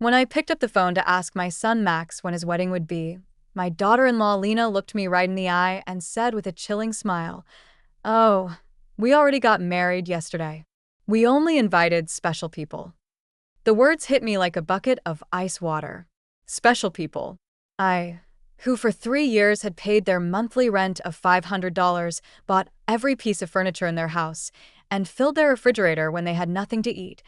When I picked up the phone to ask my son Max when his wedding would be, my daughter-in-law Lena looked me right in the eye and said with a chilling smile, "Oh, we already got married yesterday. We only invited special people." The words hit me like a bucket of ice water. Special people. Who for 3 years had paid their monthly rent of $500, bought every piece of furniture in their house, and filled their refrigerator when they had nothing to eat.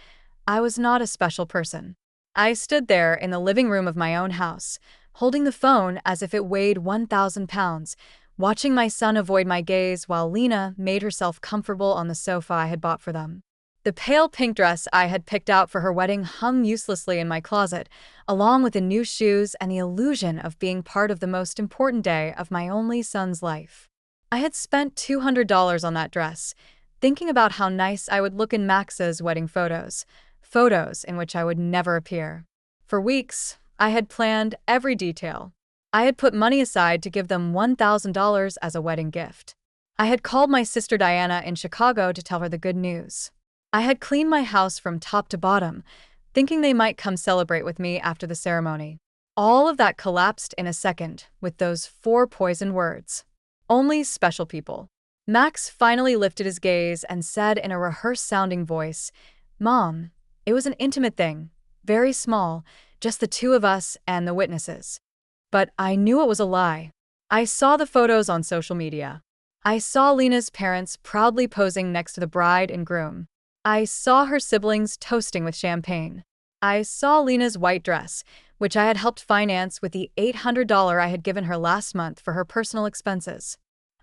I was not a special person. I stood there in the living room of my own house, holding the phone as if it weighed 1,000 pounds, watching my son avoid my gaze while Lena made herself comfortable on the sofa I had bought for them. The pale pink dress I had picked out for her wedding hung uselessly in my closet, along with the new shoes and the illusion of being part of the most important day of my only son's life. I had spent $200 on that dress, thinking about how nice I would look in Max's wedding photos in which I would never appear. For weeks, I had planned every detail. I had put money aside to give them $1,000 as a wedding gift. I had called my sister Diana in Chicago to tell her the good news. I had cleaned my house from top to bottom, thinking they might come celebrate with me after the ceremony. All of that collapsed in a second with those 4 poisoned words. Only special people. Max finally lifted his gaze and said in a rehearsed-sounding voice, "Mom, it was an intimate thing, very small, just the 2 of us and the witnesses." But I knew it was a lie. I saw the photos on social media. I saw Lena's parents proudly posing next to the bride and groom. I saw her siblings toasting with champagne. I saw Lena's white dress, which I had helped finance with the $800 I had given her last month for her personal expenses.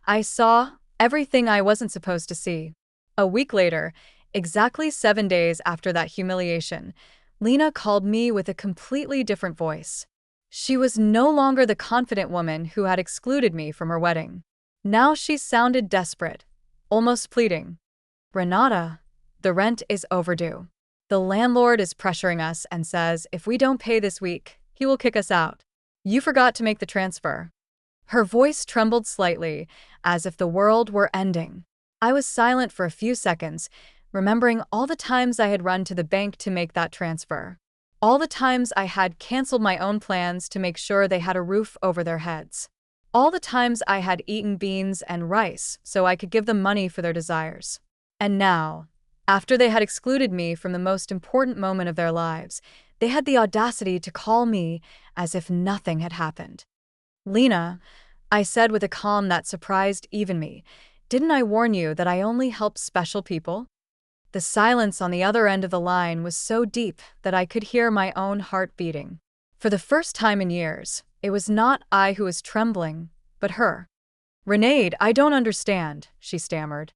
I saw everything I wasn't supposed to see. A week later, exactly 7 days after that humiliation, Lena called me with a completely different voice. She was no longer the confident woman who had excluded me from her wedding. Now she sounded desperate, almost pleading. "Renata, the rent is overdue. The landlord is pressuring us and says if we don't pay this week, he will kick us out. You forgot to make the transfer." Her voice trembled slightly, as if the world were ending. I was silent for a few seconds, remembering all the times I had run to the bank to make that transfer. All the times I had canceled my own plans to make sure they had a roof over their heads. All the times I had eaten beans and rice so I could give them money for their desires. And now, after they had excluded me from the most important moment of their lives, they had the audacity to call me as if nothing had happened. "Lena," I said with a calm that surprised even me, "didn't I warn you that I only help special people?" The silence on the other end of the line was so deep that I could hear my own heart beating. For the first time in years, it was not I who was trembling, but her. "Renee, I don't understand," she stammered.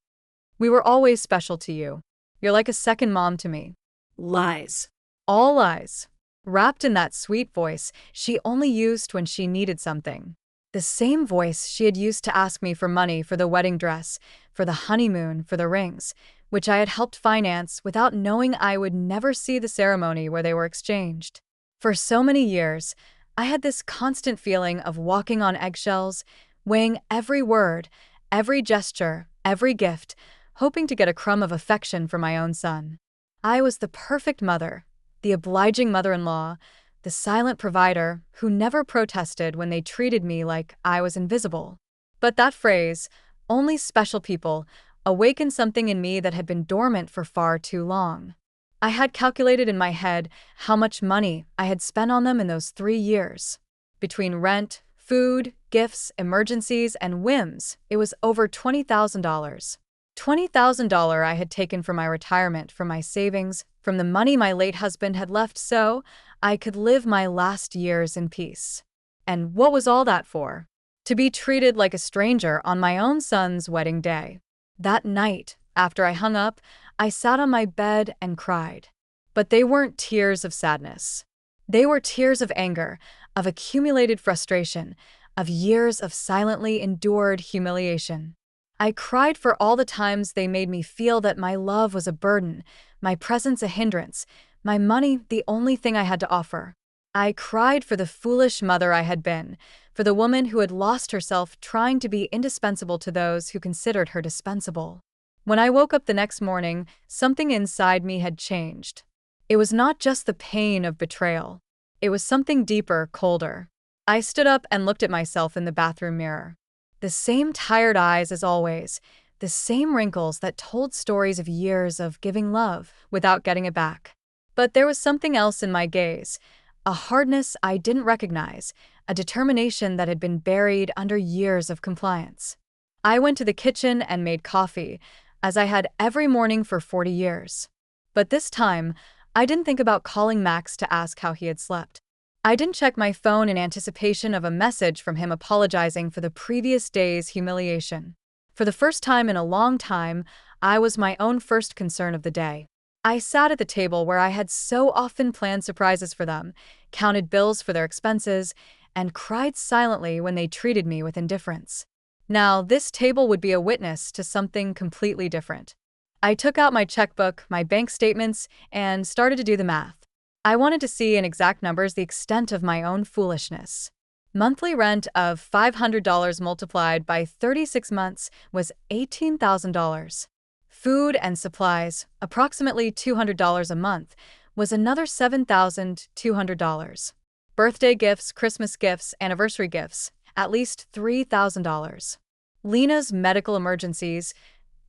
"We were always special to you. You're like a second mom to me." Lies. All lies. Wrapped in that sweet voice she only used when she needed something. The same voice she had used to ask me for money for the wedding dress, for the honeymoon, for the rings, which I had helped finance without knowing I would never see the ceremony where they were exchanged. For so many years, I had this constant feeling of walking on eggshells, weighing every word, every gesture, every gift, hoping to get a crumb of affection from my own son. I was the perfect mother, the obliging mother-in-law, the silent provider who never protested when they treated me like I was invisible. But that phrase, "only special people," awakened something in me that had been dormant for far too long. I had calculated in my head how much money I had spent on them in those 3 years. Between rent, food, gifts, emergencies, and whims, it was over $20,000. $20,000 I had taken from my retirement, from my savings, from the money my late husband had left so I could live my last years in peace. And what was all that for? To be treated like a stranger on my own son's wedding day. That night, after I hung up, I sat on my bed and cried. But they weren't tears of sadness. They were tears of anger, of accumulated frustration, of years of silently endured humiliation. I cried for all the times they made me feel that my love was a burden, my presence a hindrance, my money the only thing I had to offer. I cried for the foolish mother I had been, for the woman who had lost herself trying to be indispensable to those who considered her dispensable. When I woke up the next morning, something inside me had changed. It was not just the pain of betrayal. It was something deeper, colder. I stood up and looked at myself in the bathroom mirror. The same tired eyes as always, the same wrinkles that told stories of years of giving love without getting it back. But there was something else in my gaze, a hardness I didn't recognize, a determination that had been buried under years of compliance. I went to the kitchen and made coffee, as I had every morning for 40 years. But this time, I didn't think about calling Max to ask how he had slept. I didn't check my phone in anticipation of a message from him apologizing for the previous day's humiliation. For the first time in a long time, I was my own first concern of the day. I sat at the table where I had so often planned surprises for them, counted bills for their expenses, and cried silently when they treated me with indifference. Now, this table would be a witness to something completely different. I took out my checkbook, my bank statements, and started to do the math. I wanted to see in exact numbers the extent of my own foolishness. Monthly rent of $500 multiplied by 36 months was $18,000. Food and supplies, approximately $200 a month, was another $7,200. Birthday gifts, Christmas gifts, anniversary gifts, at least $3,000. Lena's medical emergencies,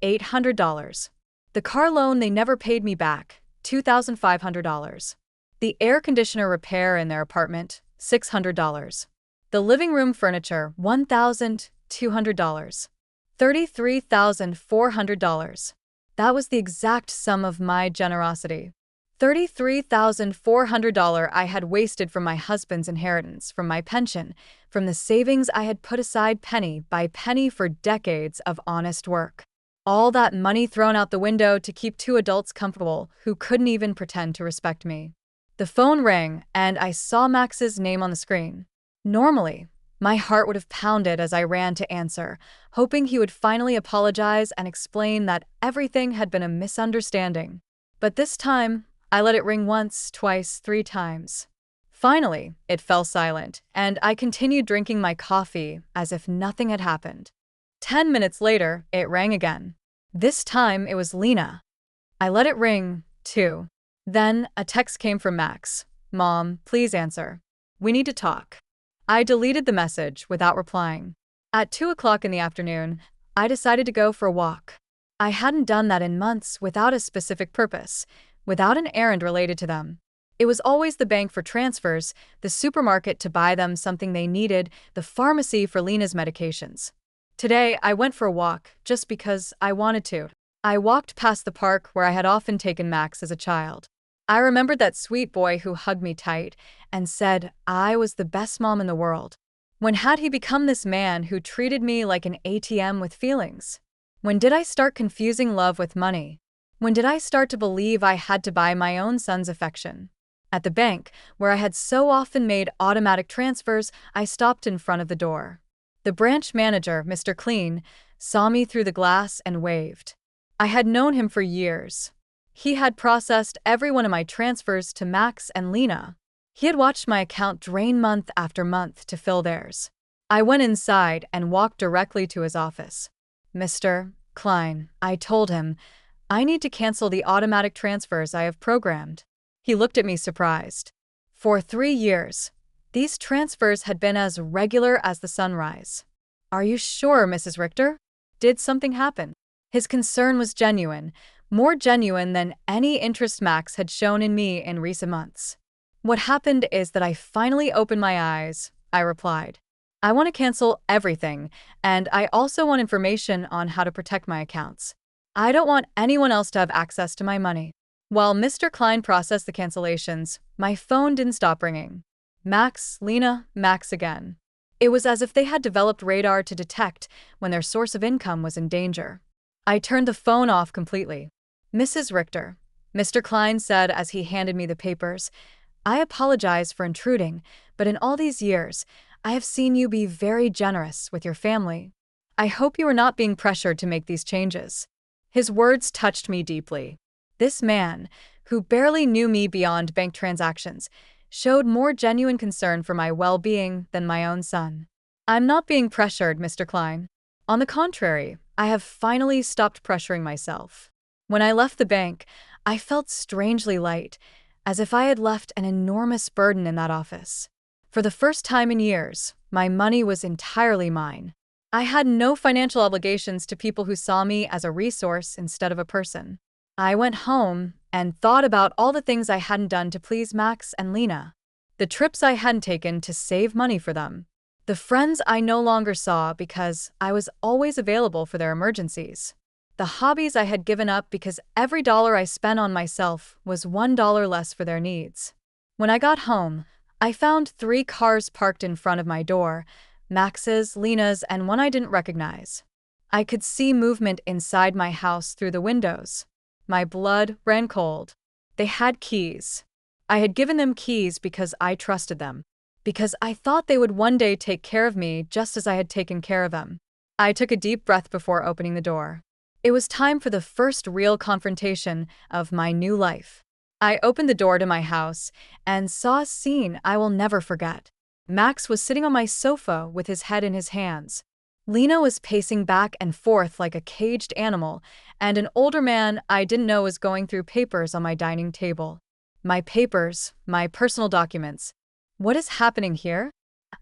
$800. The car loan they never paid me back, $2,500. The air conditioner repair in their apartment, $600. The living room furniture, $1,200. $33,400. That was the exact sum of my generosity. $33,400 I had wasted from my husband's inheritance, from my pension, from the savings I had put aside penny by penny for decades of honest work. All that money thrown out the window to keep two adults comfortable who couldn't even pretend to respect me. The phone rang, and I saw Max's name on the screen. Normally, my heart would have pounded as I ran to answer, hoping he would finally apologize and explain that everything had been a misunderstanding. But this time, I let it ring once, twice, 3 times. Finally, it fell silent, and I continued drinking my coffee as if nothing had happened. 10 minutes later, it rang again. This time, it was Lena. I let it ring, too. Then, a text came from Max. "Mom, please answer. We need to talk." I deleted the message without replying. At 2 o'clock in the afternoon, I decided to go for a walk. I hadn't done that in months without a specific purpose, without an errand related to them. It was always the bank for transfers, the supermarket to buy them something they needed, the pharmacy for Lena's medications. Today, I went for a walk, just because I wanted to. I walked past the park where I had often taken Max as a child. I remembered that sweet boy who hugged me tight and said I was the best mom in the world. When had he become this man who treated me like an ATM with feelings? When did I start confusing love with money? When did I start to believe I had to buy my own son's affection? At the bank, where I had so often made automatic transfers, I stopped in front of the door. The branch manager, Mr. Clean, saw me through the glass and waved. I had known him for years. He had processed every one of my transfers to Max and Lena. He had watched my account drain month after month to fill theirs. I went inside and walked directly to his office. "Mr. Klein," I told him, "I need to cancel the automatic transfers I have programmed." He looked at me surprised. For 3 years, these transfers had been as regular as the sunrise. "Are you sure, Mrs. Richter? Did something happen?" His concern was genuine, more genuine than any interest Max had shown in me in recent months. "What happened is that I finally opened my eyes," I replied. "I want to cancel everything, and I also want information on how to protect my accounts. I don't want anyone else to have access to my money." While Mr. Klein processed the cancellations, my phone didn't stop ringing. Max, Lena, Max again. It was as if they had developed radar to detect when their source of income was in danger. I turned the phone off completely. "Mrs. Richter," Mr. Klein said as he handed me the papers, "I apologize for intruding, but in all these years, I have seen you be very generous with your family. I hope you are not being pressured to make these changes." His words touched me deeply. This man, who barely knew me beyond bank transactions, showed more genuine concern for my well-being than my own son. "I'm not being pressured, Mr. Klein. On the contrary, I have finally stopped pressuring myself." When I left the bank, I felt strangely light, as if I had left an enormous burden in that office. For the first time in years, my money was entirely mine. I had no financial obligations to people who saw me as a resource instead of a person. I went home and thought about all the things I hadn't done to please Max and Lena, the trips I hadn't taken to save money for them, the friends I no longer saw because I was always available for their emergencies, the hobbies I had given up because every dollar I spent on myself was $1 less for their needs. When I got home, I found 3 cars parked in front of my door, Max's, Lena's, and one I didn't recognize. I could see movement inside my house through the windows. My blood ran cold. They had keys. I had given them keys because I trusted them, because I thought they would one day take care of me just as I had taken care of them. I took a deep breath before opening the door. It was time for the first real confrontation of my new life. I opened the door to my house and saw a scene I will never forget. Max was sitting on my sofa with his head in his hands. Lena was pacing back and forth like a caged animal, and an older man I didn't know was going through papers on my dining table. My papers, my personal documents. What is happening here?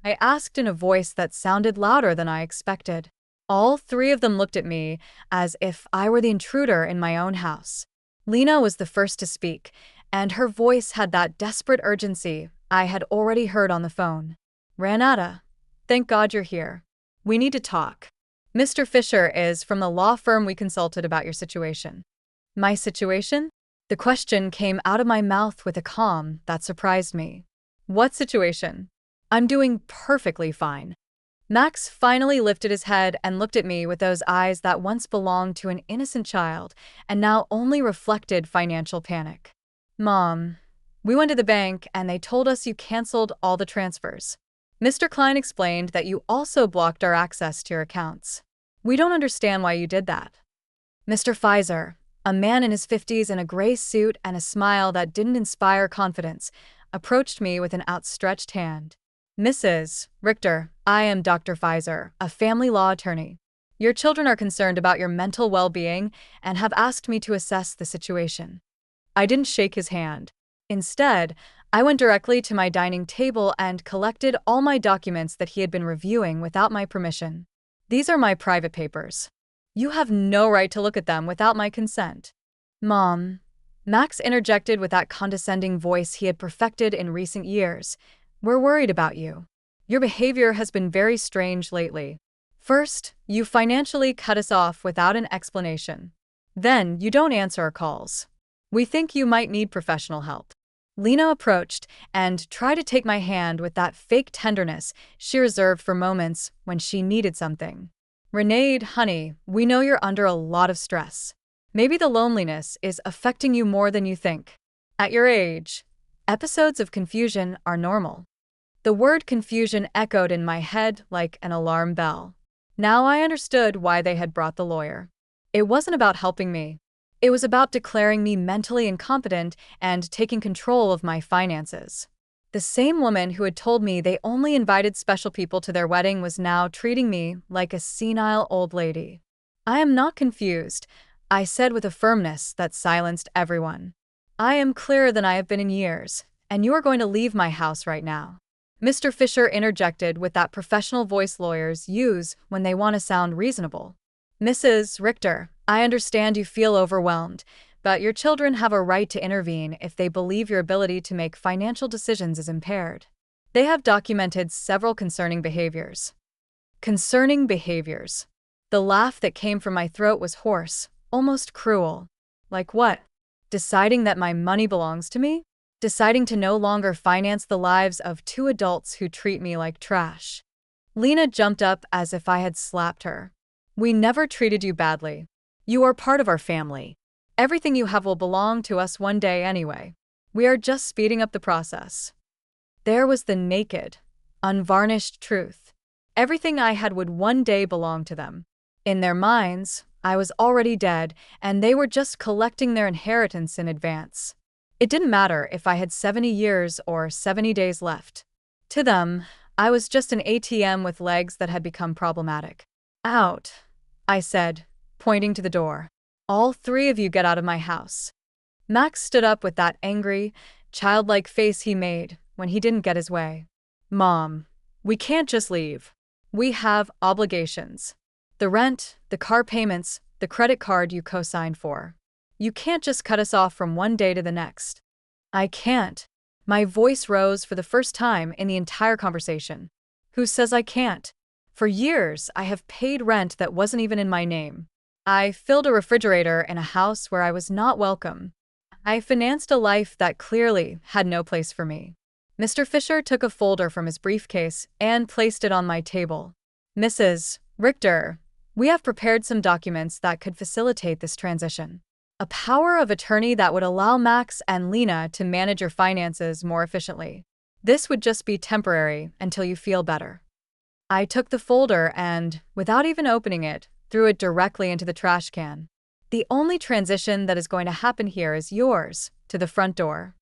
I asked in a voice that sounded louder than I expected. All 3 of them looked at me as if I were the intruder in my own house. Lena was the first to speak, and her voice had that desperate urgency I had already heard on the phone. Renata, thank God you're here. We need to talk. Mr. Fisher is from the law firm we consulted about your situation. My situation? The question came out of my mouth with a calm that surprised me. What situation? I'm doing perfectly fine. Max finally lifted his head and looked at me with those eyes that once belonged to an innocent child and now only reflected financial panic. Mom, we went to the bank and they told us you canceled all the transfers. Mr. Klein explained that you also blocked our access to your accounts. We don't understand why you did that. Mr. Pfizer, a man in his 50s in a gray suit and a smile that didn't inspire confidence, approached me with an outstretched hand. Mrs. Richter, I am Dr. Pfizer, a family law attorney. Your children are concerned about your mental well-being and have asked me to assess the situation. I didn't shake his hand. Instead, I went directly to my dining table and collected all my documents that he had been reviewing without my permission. These are my private papers. You have no right to look at them without my consent. Mom, Max interjected with that condescending voice he had perfected in recent years. We're worried about you. Your behavior has been very strange lately. First, you financially cut us off without an explanation. Then, you don't answer our calls. We think you might need professional help. Lena approached and tried to take my hand with that fake tenderness she reserved for moments when she needed something. Renee, honey, we know you're under a lot of stress. Maybe the loneliness is affecting you more than you think. At your age, episodes of confusion are normal. The word confusion echoed in my head like an alarm bell. Now I understood why they had brought the lawyer. It wasn't about helping me. It was about declaring me mentally incompetent and taking control of my finances. The same woman who had told me they only invited special people to their wedding was now treating me like a senile old lady. I am not confused, I said with a firmness that silenced everyone. I am clearer than I have been in years, and you are going to leave my house right now. Mr. Fisher interjected with that professional voice lawyers use when they want to sound reasonable. Mrs. Richter, I understand you feel overwhelmed, but your children have a right to intervene if they believe your ability to make financial decisions is impaired. They have documented several concerning behaviors. Concerning behaviors. The laugh that came from my throat was hoarse, almost cruel. Like what? Deciding that my money belongs to me? Deciding to no longer finance the lives of 2 adults who treat me like trash. Lena jumped up as if I had slapped her. We never treated you badly. You are part of our family. Everything you have will belong to us one day anyway. We are just speeding up the process. There was the naked, unvarnished truth. Everything I had would one day belong to them. In their minds, I was already dead, and they were just collecting their inheritance in advance. It didn't matter if I had 70 years or 70 days left. To them, I was just an ATM with legs that had become problematic. Out, I said, pointing to the door. All 3 of you get out of my house. Max stood up with that angry, childlike face he made when he didn't get his way. Mom, we can't just leave. We have obligations. The rent, the car payments, the credit card you co-signed for. You can't just cut us off from one day to the next. I can't. My voice rose for the first time in the entire conversation. Who says I can't? For years, I have paid rent that wasn't even in my name. I filled a refrigerator in a house where I was not welcome. I financed a life that clearly had no place for me. Mr. Fisher took a folder from his briefcase and placed it on my table. Mrs. Richter, we have prepared some documents that could facilitate this transition. A power of attorney that would allow Max and Lena to manage your finances more efficiently. This would just be temporary until you feel better. I took the folder and, without even opening it, threw it directly into the trash can. The only transition that is going to happen here is yours, to the front door.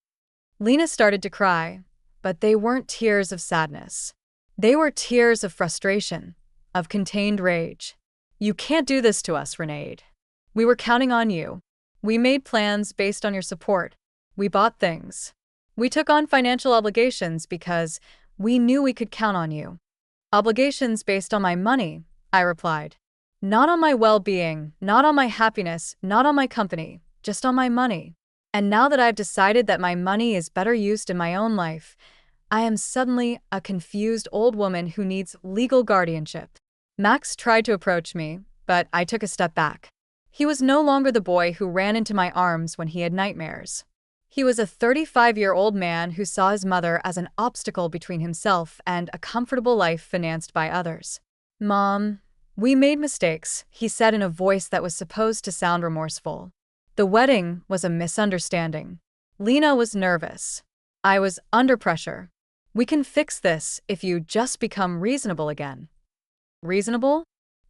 Lena started to cry, but they weren't tears of sadness. They were tears of frustration, of contained rage. You can't do this to us, Renee. We were counting on you. We made plans based on your support. We bought things. We took on financial obligations because we knew we could count on you. Obligations based on my money, I replied. Not on my well-being, not on my happiness, not on my company, just on my money. And now that I've decided that my money is better used in my own life, I am suddenly a confused old woman who needs legal guardianship. Max tried to approach me, but I took a step back. He was no longer the boy who ran into my arms when he had nightmares. He was a 35-year-old man who saw his mother as an obstacle between himself and a comfortable life financed by others. Mom, we made mistakes, he said in a voice that was supposed to sound remorseful. The wedding was a misunderstanding. Lena was nervous. I was under pressure. We can fix this if you just become reasonable again. Reasonable?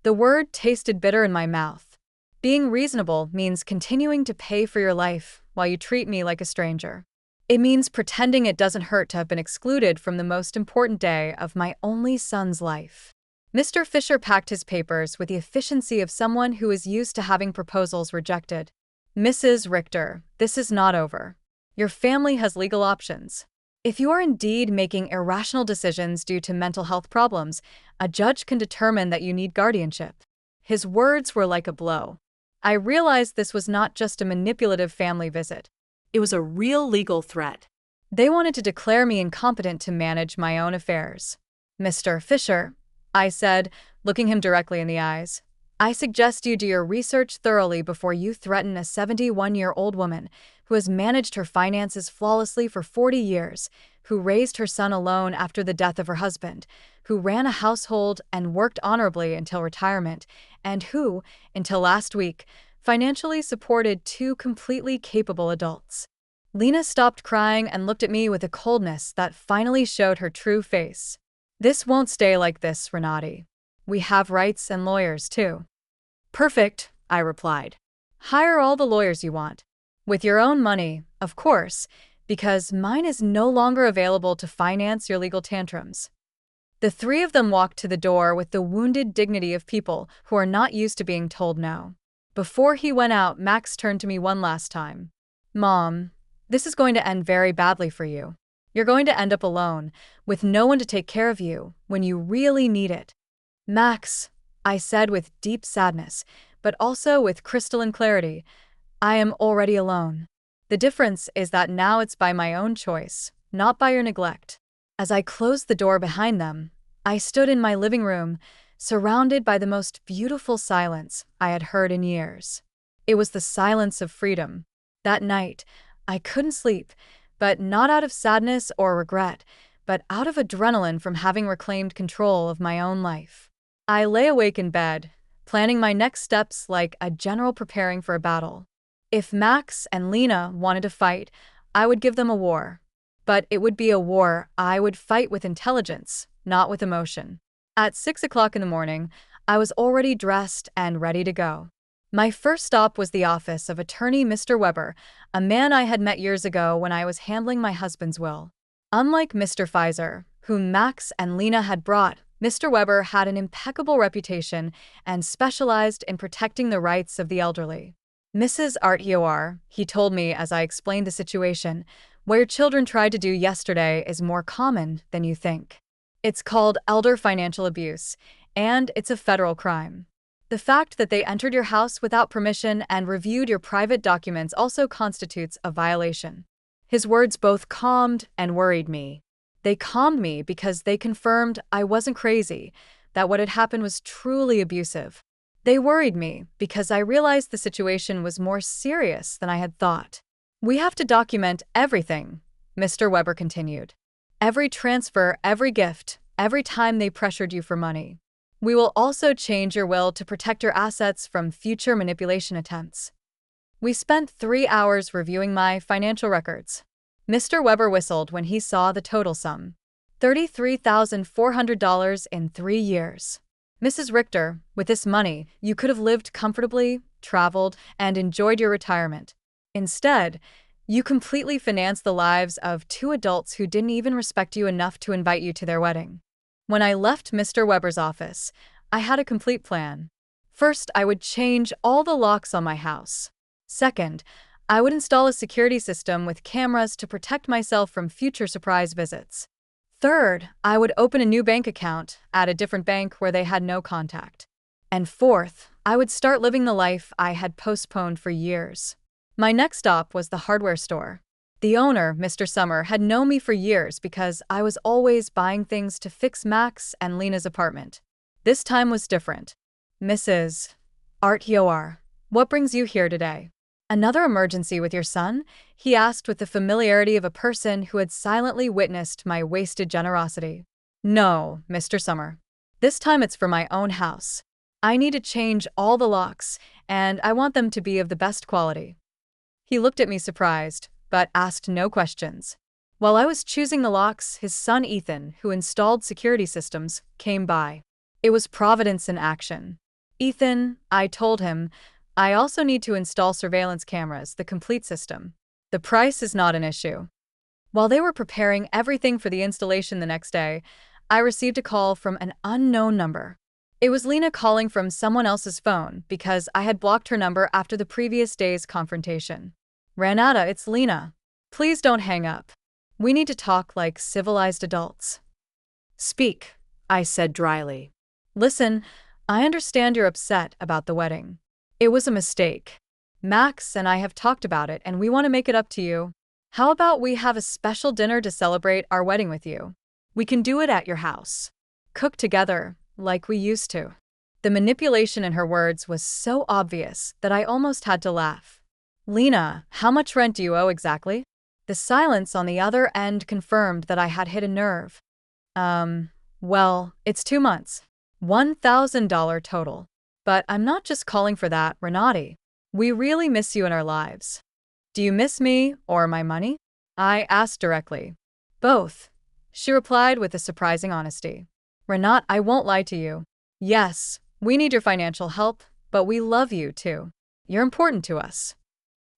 The word tasted bitter in my mouth. Being reasonable means continuing to pay for your life while you treat me like a stranger. It means pretending it doesn't hurt to have been excluded from the most important day of my only son's life. Mr. Fisher packed his papers with the efficiency of someone who is used to having proposals rejected. Mrs. Richter, this is not over. Your family has legal options. If you are indeed making irrational decisions due to mental health problems, a judge can determine that you need guardianship. His words were like a blow. I realized this was not just a manipulative family visit. It was a real legal threat. They wanted to declare me incompetent to manage my own affairs. Mr. Fisher, I said, looking him directly in the eyes, I suggest you do your research thoroughly before you threaten a 71-year-old woman who has managed her finances flawlessly for 40 years, who raised her son alone after the death of her husband, who ran a household and worked honorably until retirement, and who, until last week, financially supported two completely capable adults. Lena stopped crying and looked at me with a coldness that finally showed her true face. This won't stay like this, Renati. We have rights and lawyers, too. Perfect, I replied. Hire all the lawyers you want. With your own money, of course, because mine is no longer available to finance your legal tantrums. The three of them walked to the door with the wounded dignity of people who are not used to being told no. Before he went out, Max turned to me one last time. Mom, this is going to end very badly for you. You're going to end up alone, with no one to take care of you when you really need it. Max, I said with deep sadness, but also with crystalline clarity, I am already alone. The difference is that now it's by my own choice, not by your neglect. As I closed the door behind them, I stood in my living room, surrounded by the most beautiful silence I had heard in years. It was the silence of freedom. That night, I couldn't sleep, but not out of sadness or regret, but out of adrenaline from having reclaimed control of my own life. I lay awake in bed, planning my next steps like a general preparing for a battle. If Max and Lena wanted to fight, I would give them a war. But it would be a war I would fight with intelligence, not with emotion. At 6 o'clock in the morning, I was already dressed and ready to go. My first stop was the office of attorney Mr. Weber, a man I had met years ago when I was handling my husband's will. Unlike Mr. Pfizer, whom Max and Lena had brought, Mr. Weber had an impeccable reputation and specialized in protecting the rights of the elderly. Mrs. Artyoar, he told me as I explained the situation, What your children tried to do yesterday is more common than you think. It's called elder financial abuse, and it's a federal crime. The fact that they entered your house without permission and reviewed your private documents also constitutes a violation. His words both calmed and worried me. They calmed me because they confirmed I wasn't crazy, that what had happened was truly abusive. They worried me because I realized the situation was more serious than I had thought. We have to document everything, Mr. Weber continued. Every transfer, every gift, every time they pressured you for money. We will also change your will to protect your assets from future manipulation attempts. We spent 3 hours reviewing my financial records. Mr. Weber whistled when he saw the total sum. $33,400 in 3 years. Mrs. Richter, with this money, you could have lived comfortably, traveled, and enjoyed your retirement. Instead, you completely financed the lives of 2 adults who didn't even respect you enough to invite you to their wedding. When I left Mr. Weber's office, I had a complete plan. First, I would change all the locks on my house. Second, I would install a security system with cameras to protect myself from future surprise visits. Third, I would open a new bank account at a different bank where they had no contact. And fourth, I would start living the life I had postponed for years. My next stop was the hardware store. The owner, Mr. Summer, had known me for years because I was always buying things to fix Max and Lena's apartment. This time was different. Mrs. Artyoar, what brings you here today? Another emergency with your son? He asked with the familiarity of a person who had silently witnessed my wasted generosity. No, Mr. Summer. This time it's for my own house. I need to change all the locks, and I want them to be of the best quality. He looked at me surprised, but asked no questions. While I was choosing the locks, his son Ethan, who installed security systems, came by. It was Providence in action. Ethan, I told him, I also need to install surveillance cameras, the complete system. The price is not an issue. While they were preparing everything for the installation the next day, I received a call from an unknown number. It was Lena calling from someone else's phone because I had blocked her number after the previous day's confrontation. Renata, it's Lena. Please don't hang up. We need to talk like civilized adults. Speak, I said dryly. Listen, I understand you're upset about the wedding. It was a mistake. Max and I have talked about it and we want to make it up to you. How about we have a special dinner to celebrate our wedding with you? We can do it at your house. Cook together, like we used to. The manipulation in her words was so obvious that I almost had to laugh. Lena, how much rent do you owe exactly? The silence on the other end confirmed that I had hit a nerve. Well, it's 2 months. $1,000 total. But I'm not just calling for that, Renati. We really miss you in our lives. Do you miss me or my money? I asked directly. Both, she replied with a surprising honesty. Renat, I won't lie to you. Yes, we need your financial help, but we love you too. You're important to us.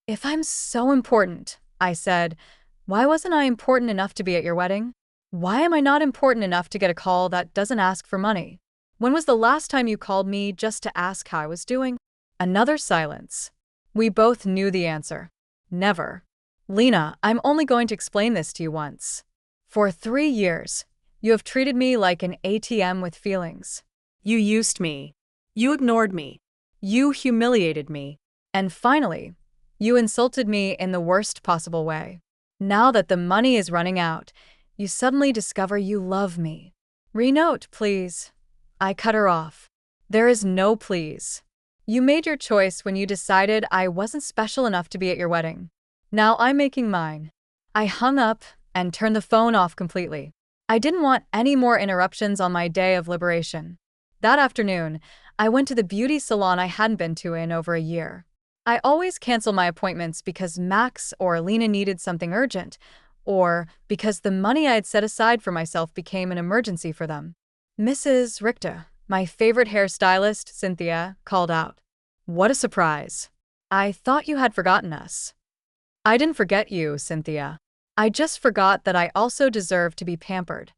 If I'm so important, I said, why wasn't I important enough to be at your wedding? Why am I not important enough to get a call that doesn't ask for money? When was the last time you called me just to ask how I was doing? Another silence. We both knew the answer. Never. Lena, I'm only going to explain this to you once. For 3 years, you have treated me like an ATM with feelings. You used me. You ignored me. You humiliated me. And finally, you insulted me in the worst possible way. Now that the money is running out, you suddenly discover you love me. Renote, please. I cut her off. There is no please. You made your choice when you decided I wasn't special enough to be at your wedding. Now I'm making mine. I hung up and turned the phone off completely. I didn't want any more interruptions on my day of liberation. That afternoon, I went to the beauty salon I hadn't been to in over a year. I always cancel my appointments because Max or Lena needed something urgent, or because the money I had set aside for myself became an emergency for them. Mrs. Richter, my favorite hairstylist, Cynthia, called out. What a surprise. I thought you had forgotten us. I didn't forget you, Cynthia. I just forgot that I also deserve to be pampered.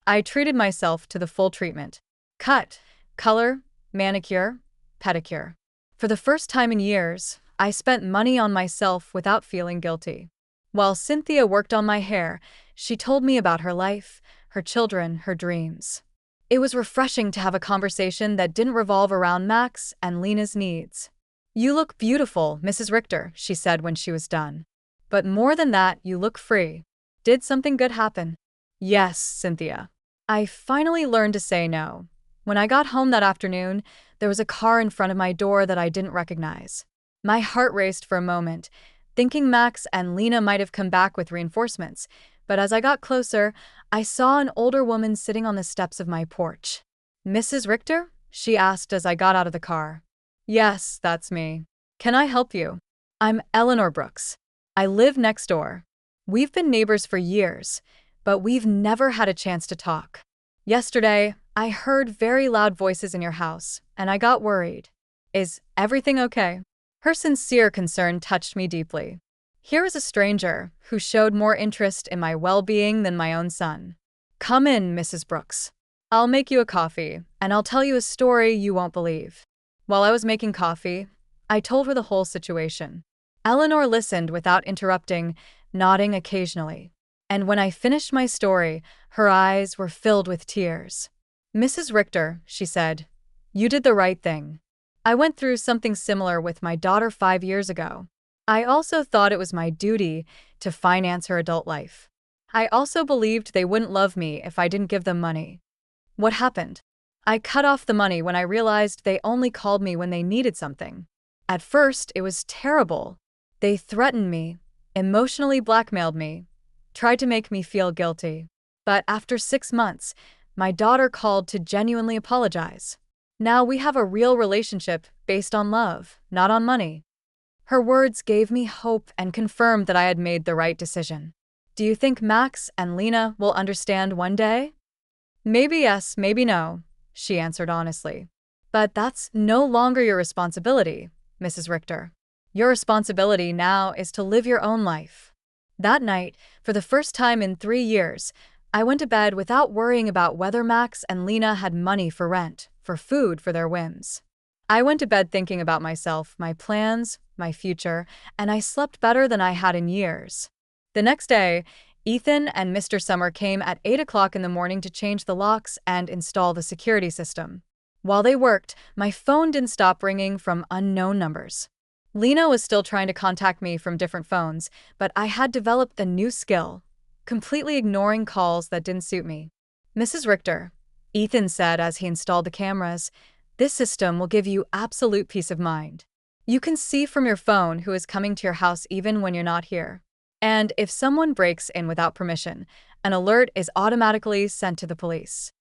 I treated myself to the full treatment. Cut, color, manicure, pedicure. For the first time in years, I spent money on myself without feeling guilty. While Cynthia worked on my hair, she told me about her life, her children, her dreams. It was refreshing to have a conversation that didn't revolve around Max and Lena's needs. "You look beautiful, Mrs. Richter," she said when she was done. "But more than that, you look free. Did something good happen?" "Yes, Cynthia. I finally learned to say no. When I got home that afternoon, there was a car in front of my door that I didn't recognize. My heart raced for a moment, thinking Max and Lena might have come back with reinforcements, but as I got closer, I saw an older woman sitting on the steps of my porch. "Mrs. Richter?" she asked as I got out of the car. "Yes, that's me. Can I help you?" "I'm Eleanor Brooks. I live next door. We've been neighbors for years, but we've never had a chance to talk. Yesterday, I heard very loud voices in your house, and I got worried. Is everything okay?" Her sincere concern touched me deeply. Here was a stranger who showed more interest in my well-being than my own son. "Come in, Mrs. Brooks. I'll make you a coffee, and I'll tell you a story you won't believe." While I was making coffee, I told her the whole situation. Eleanor listened without interrupting, nodding occasionally. And when I finished my story, her eyes were filled with tears. "Mrs. Richter," she said, "you did the right thing. I went through something similar with my daughter 5 years ago. I also thought it was my duty to finance her adult life. I also believed they wouldn't love me if I didn't give them money. What happened? I cut off the money when I realized they only called me when they needed something. At first, it was terrible. They threatened me, emotionally blackmailed me, tried to make me feel guilty. But after 6 months, my daughter called to genuinely apologize. Now we have a real relationship based on love, not on money." Her words gave me hope and confirmed that I had made the right decision. "Do you think Max and Lena will understand one day?" "Maybe yes, maybe no," she answered honestly. "But that's no longer your responsibility, Mrs. Richter. Your responsibility now is to live your own life." That night, for the first time in 3 years, I went to bed without worrying about whether Max and Lena had money for rent, for food, for their whims. I went to bed thinking about myself, my plans, my future, and I slept better than I had in years. The next day, Ethan and Mr. Summer came at 8 o'clock in the morning to change the locks and install the security system. While they worked, my phone didn't stop ringing from unknown numbers. Lena was still trying to contact me from different phones, but I had developed a new skill: completely ignoring calls that didn't suit me. "Mrs. Richter," Ethan said as he installed the cameras, "this system will give you absolute peace of mind. You can see from your phone who is coming to your house even when you're not here. And if someone breaks in without permission, an alert is automatically sent to the police."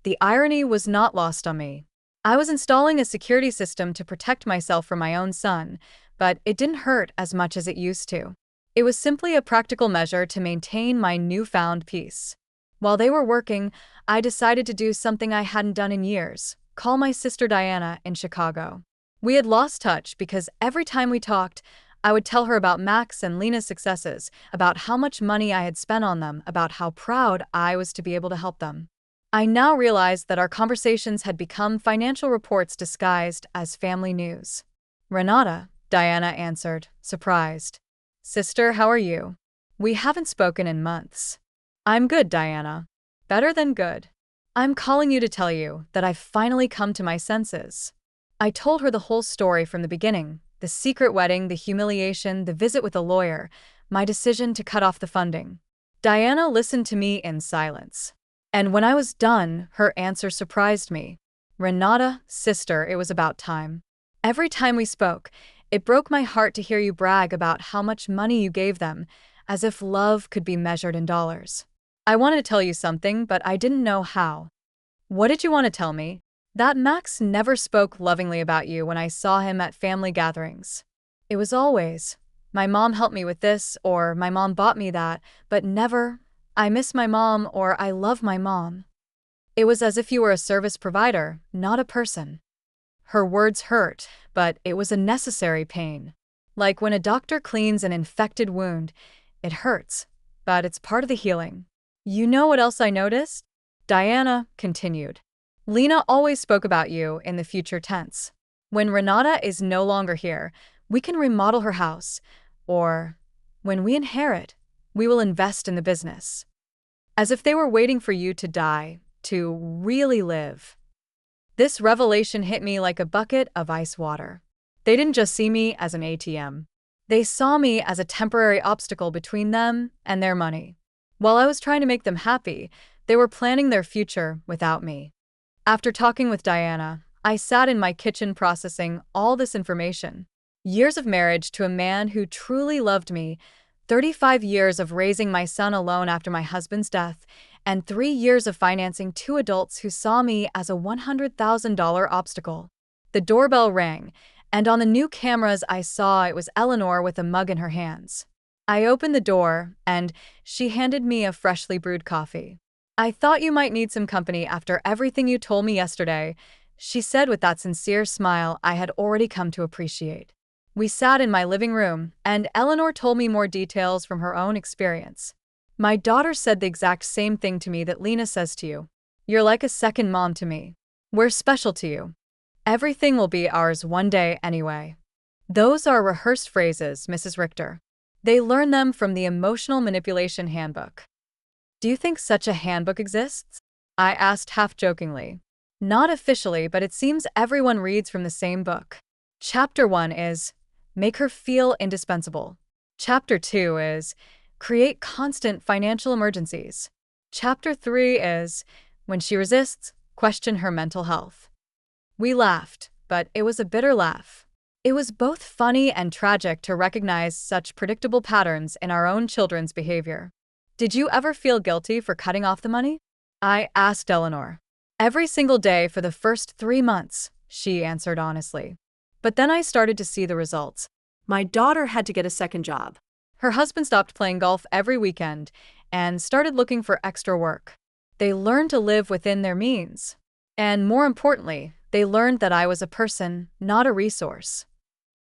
The irony was not lost on me. I was installing a security system to protect myself from my own son, but it didn't hurt as much as it used to. It was simply a practical measure to maintain my newfound peace. While they were working, I decided to do something I hadn't done in years: call my sister Diana in Chicago. We had lost touch because every time we talked, I would tell her about Max and Lena's successes, about how much money I had spent on them, about how proud I was to be able to help them. I now realized that our conversations had become financial reports disguised as family news. "Renata," Diana answered, surprised. "Sister, how are you? We haven't spoken in months." "I'm good, Diana. Better than good. I'm calling you to tell you that I've finally come to my senses." I told her the whole story from the beginning: the secret wedding, the humiliation, the visit with a lawyer, my decision to cut off the funding. Diana listened to me in silence. And when I was done, her answer surprised me. "Renata, sister, it was about time. Every time we spoke, it broke my heart to hear you brag about how much money you gave them, as if love could be measured in dollars. I wanted to tell you something, but I didn't know how." "What did you want to tell me?" "That Max never spoke lovingly about you when I saw him at family gatherings. It was always, 'My mom helped me with this,' or 'My mom bought me that,' but never, 'I miss my mom,' or 'I love my mom.' It was as if you were a service provider, not a person." Her words hurt, but it was a necessary pain. Like when a doctor cleans an infected wound, it hurts, but it's part of the healing. "You know what else I noticed?" Diana continued. "Lena always spoke about you in the future tense. When Renata is no longer here, we can remodel her house. Or, when we inherit, We will invest in the business. As if they were waiting for you to die, to really live. This revelation hit me like a bucket of ice water. They didn't just see me as an ATM. They saw me as a temporary obstacle between them and their money. While I was trying to make them happy, they were planning their future without me. After talking with Diana, I sat in my kitchen processing all this information. Years of marriage to a man who truly loved me, 35 years of raising my son alone after my husband's death, and 3 years of financing 2 adults who saw me as a $100,000 obstacle. The doorbell rang, and on the new cameras I saw it was Eleanor with a mug in her hands. I opened the door, and she handed me a freshly brewed coffee. "I thought you might need some company after everything you told me yesterday," she said with that sincere smile I had already come to appreciate. We sat in my living room, and Eleanor told me more details from her own experience. "My daughter said the exact same thing to me that Lena says to you. You're like a second mom to me. We're special to you. Everything will be ours one day anyway." Those are rehearsed phrases, Mrs. Richter. They learn them from the Emotional Manipulation Handbook. "Do you think such a handbook exists?" I asked half-jokingly. "Not officially, but it seems everyone reads from the same book. Chapter 1 is, make her feel indispensable. Chapter 2 is, create constant financial emergencies. Chapter 3 is, when she resists, question her mental health." We laughed, but it was a bitter laugh. It was both funny and tragic to recognize such predictable patterns in our own children's behavior. "Did you ever feel guilty for cutting off the money?" I asked Eleanor. "Every single day for the first 3 months," she answered honestly. "But then I started to see the results. My daughter had to get a second job. Her husband stopped playing golf every weekend and started looking for extra work. They learned to live within their means. And more importantly, they learned that I was a person, not a resource."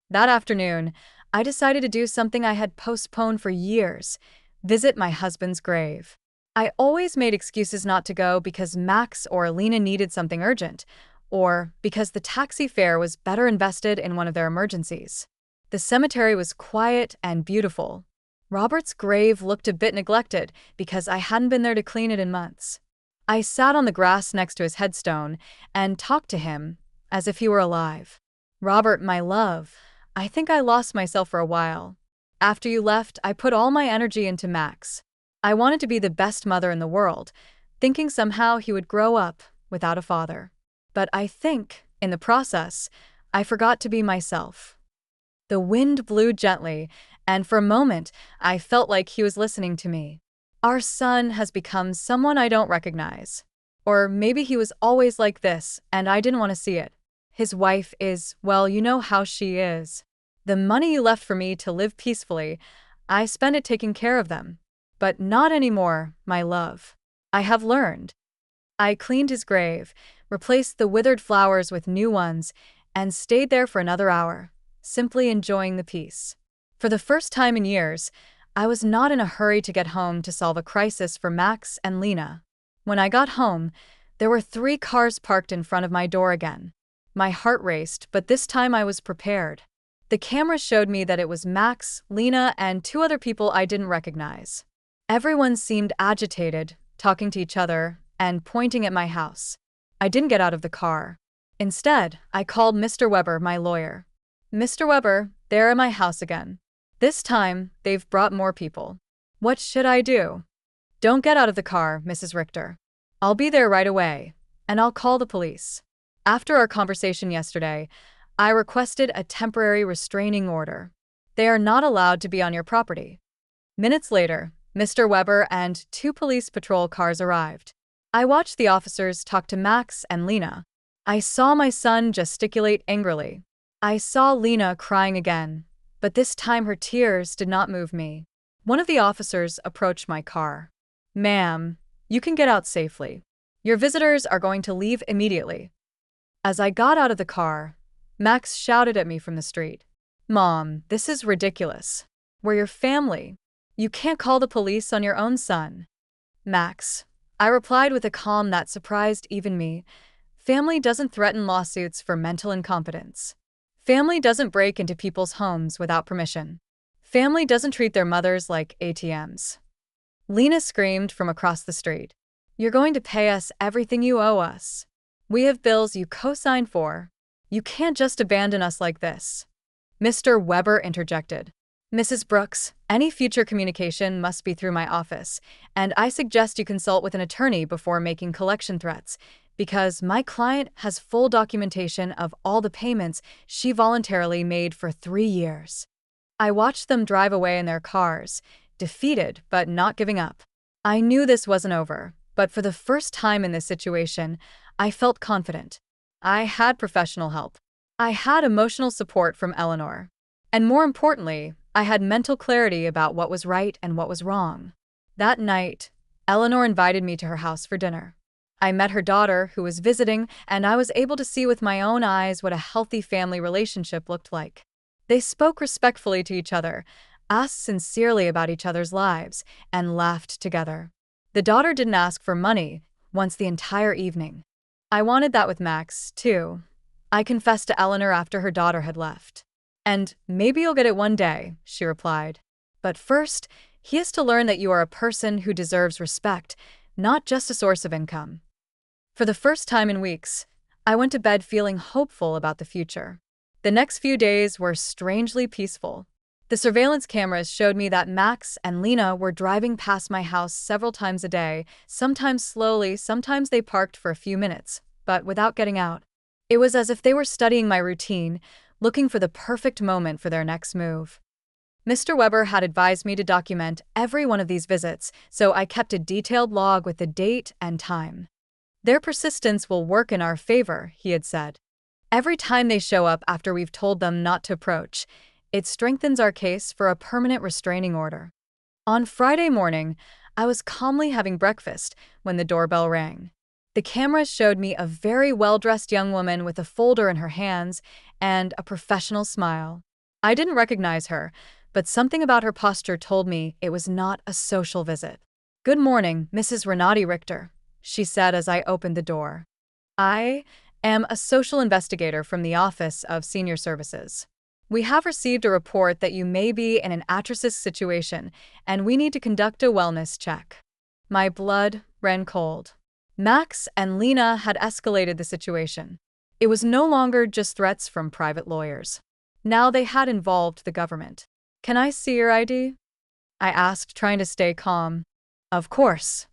That afternoon, I decided to do something I had postponed for years: visit my husband's grave. I always made excuses not to go because Max or Lena needed something urgent, or because the taxi fare was better invested in one of their emergencies. The cemetery was quiet and beautiful. Robert's grave looked a bit neglected because I hadn't been there to clean it in months. I sat on the grass next to his headstone and talked to him as if he were alive. "Robert, my love, I think I lost myself for a while. After you left, I put all my energy into Max. I wanted to be the best mother in the world, thinking somehow he would grow up without a father. But I think, in the process, I forgot to be myself." The wind blew gently, and for a moment, I felt like he was listening to me. Our son has become someone I don't recognize. Or maybe he was always like this, and I didn't want to see it. His wife is, well, you know how she is. The money you left for me to live peacefully, I spent it taking care of them. But not anymore, my love. I have learned. I cleaned his grave, replaced the withered flowers with new ones, and stayed there for another hour, simply enjoying the peace. For the first time in years, I was not in a hurry to get home to solve a crisis for Max and Lena. When I got home, there were 3 cars parked in front of my door again. My heart raced, but this time I was prepared. The camera showed me that it was Max, Lena, and 2 other people I didn't recognize. Everyone seemed agitated, talking to each other, and pointing at my house. I didn't get out of the car. Instead, I called Mr. Weber, my lawyer. "Mr. Weber, they're at my house again. This time, they've brought more people. What should I do?" "Don't get out of the car, Mrs. Richter. I'll be there right away, and I'll call the police." After our conversation yesterday, I requested a temporary restraining order. They are not allowed to be on your property. Minutes later, Mr. Weber and 2 police patrol cars arrived. I watched the officers talk to Max and Lena. I saw my son gesticulate angrily. I saw Lena crying again, but this time her tears did not move me. One of the officers approached my car. "Ma'am, you can get out safely. Your visitors are going to leave immediately." As I got out of the car, Max shouted at me from the street. "Mom, this is ridiculous. We're your family. You can't call the police on your own son." "Max," I replied with a calm that surprised even me, "family doesn't threaten lawsuits for mental incompetence. Family doesn't break into people's homes without permission. Family doesn't treat their mothers like ATMs. Lena screamed from across the street. You're going to pay us everything you owe us. We have bills you co-signed for. You can't just abandon us like this. Mr. Weber interjected. Mrs. Brooks, any future communication must be through my office, and I suggest you consult with an attorney before making collection threats, because my client has full documentation of all the payments she voluntarily made for 3 years. I watched them drive away in their cars, defeated but not giving up. I knew this wasn't over, but for the first time in this situation, I felt confident. I had professional help. I had emotional support from Eleanor. And more importantly, I had mental clarity about what was right and what was wrong. That night, Eleanor invited me to her house for dinner. I met her daughter, who was visiting, and I was able to see with my own eyes what a healthy family relationship looked like. They spoke respectfully to each other, asked sincerely about each other's lives, and laughed together. The daughter didn't ask for money once the entire evening. I wanted that with Max, too. I confessed to Eleanor after her daughter had left. And maybe you'll get it one day, she replied. But first, he is to learn that you are a person who deserves respect, not just a source of income. For the first time in weeks, I went to bed feeling hopeful about the future. The next few days were strangely peaceful. The surveillance cameras showed me that Max and Lena were driving past my house several times a day, sometimes slowly, sometimes they parked for a few minutes, but without getting out. It was as if they were studying my routine, looking for the perfect moment for their next move. Mr. Weber had advised me to document every one of these visits, so I kept a detailed log with the date and time. Their persistence will work in our favor, he had said. Every time they show up after we've told them not to approach, it strengthens our case for a permanent restraining order. On Friday morning, I was calmly having breakfast when the doorbell rang. The cameras showed me a very well-dressed young woman with a folder in her hands and a professional smile. I didn't recognize her, but something about her posture told me it was not a social visit. Good morning, Mrs. Renati Richter, she said as I opened the door. I am a social investigator from the Office of Senior Services. We have received a report that you may be in an at-risk situation, and we need to conduct a wellness check. My blood ran cold. Max and Lena had escalated the situation. It was no longer just threats from private lawyers. Now they had involved the government. Can I see your ID? I asked, trying to stay calm. Of course.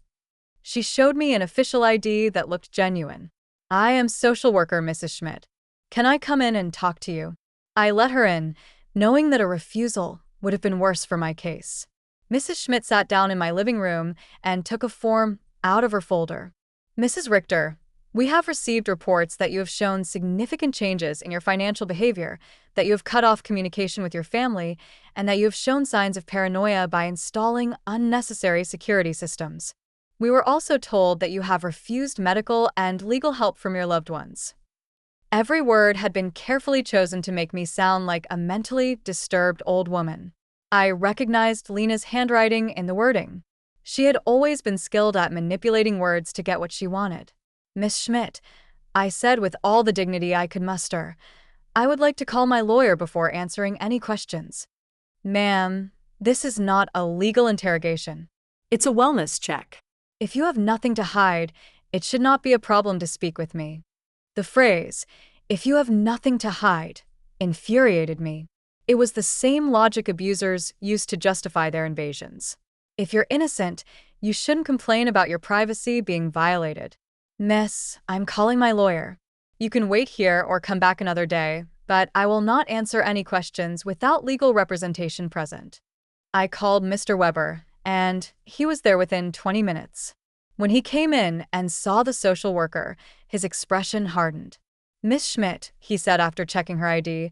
She showed me an official ID that looked genuine. I am social worker Mrs. Schmidt. Can I come in and talk to you? I let her in, knowing that a refusal would have been worse for my case. Mrs. Schmidt sat down in my living room and took a form out of her folder. Mrs. Richter, we have received reports that you have shown significant changes in your financial behavior, that you have cut off communication with your family, and that you have shown signs of paranoia by installing unnecessary security systems. We were also told that you have refused medical and legal help from your loved ones. Every word had been carefully chosen to make me sound like a mentally disturbed old woman. I recognized Lena's handwriting in the wording. She had always been skilled at manipulating words to get what she wanted. Miss Schmidt, I said with all the dignity I could muster, I would like to call my lawyer before answering any questions. Ma'am, this is not a legal interrogation. It's a wellness check. If you have nothing to hide, it should not be a problem to speak with me. The phrase, if you have nothing to hide, infuriated me. It was the same logic abusers used to justify their invasions. If you're innocent, you shouldn't complain about your privacy being violated. Miss, I'm calling my lawyer. You can wait here or come back another day, but I will not answer any questions without legal representation present. I called Mr. Weber, and he was there within 20 minutes. When he came in and saw the social worker, his expression hardened. Miss Schmidt, he said after checking her ID,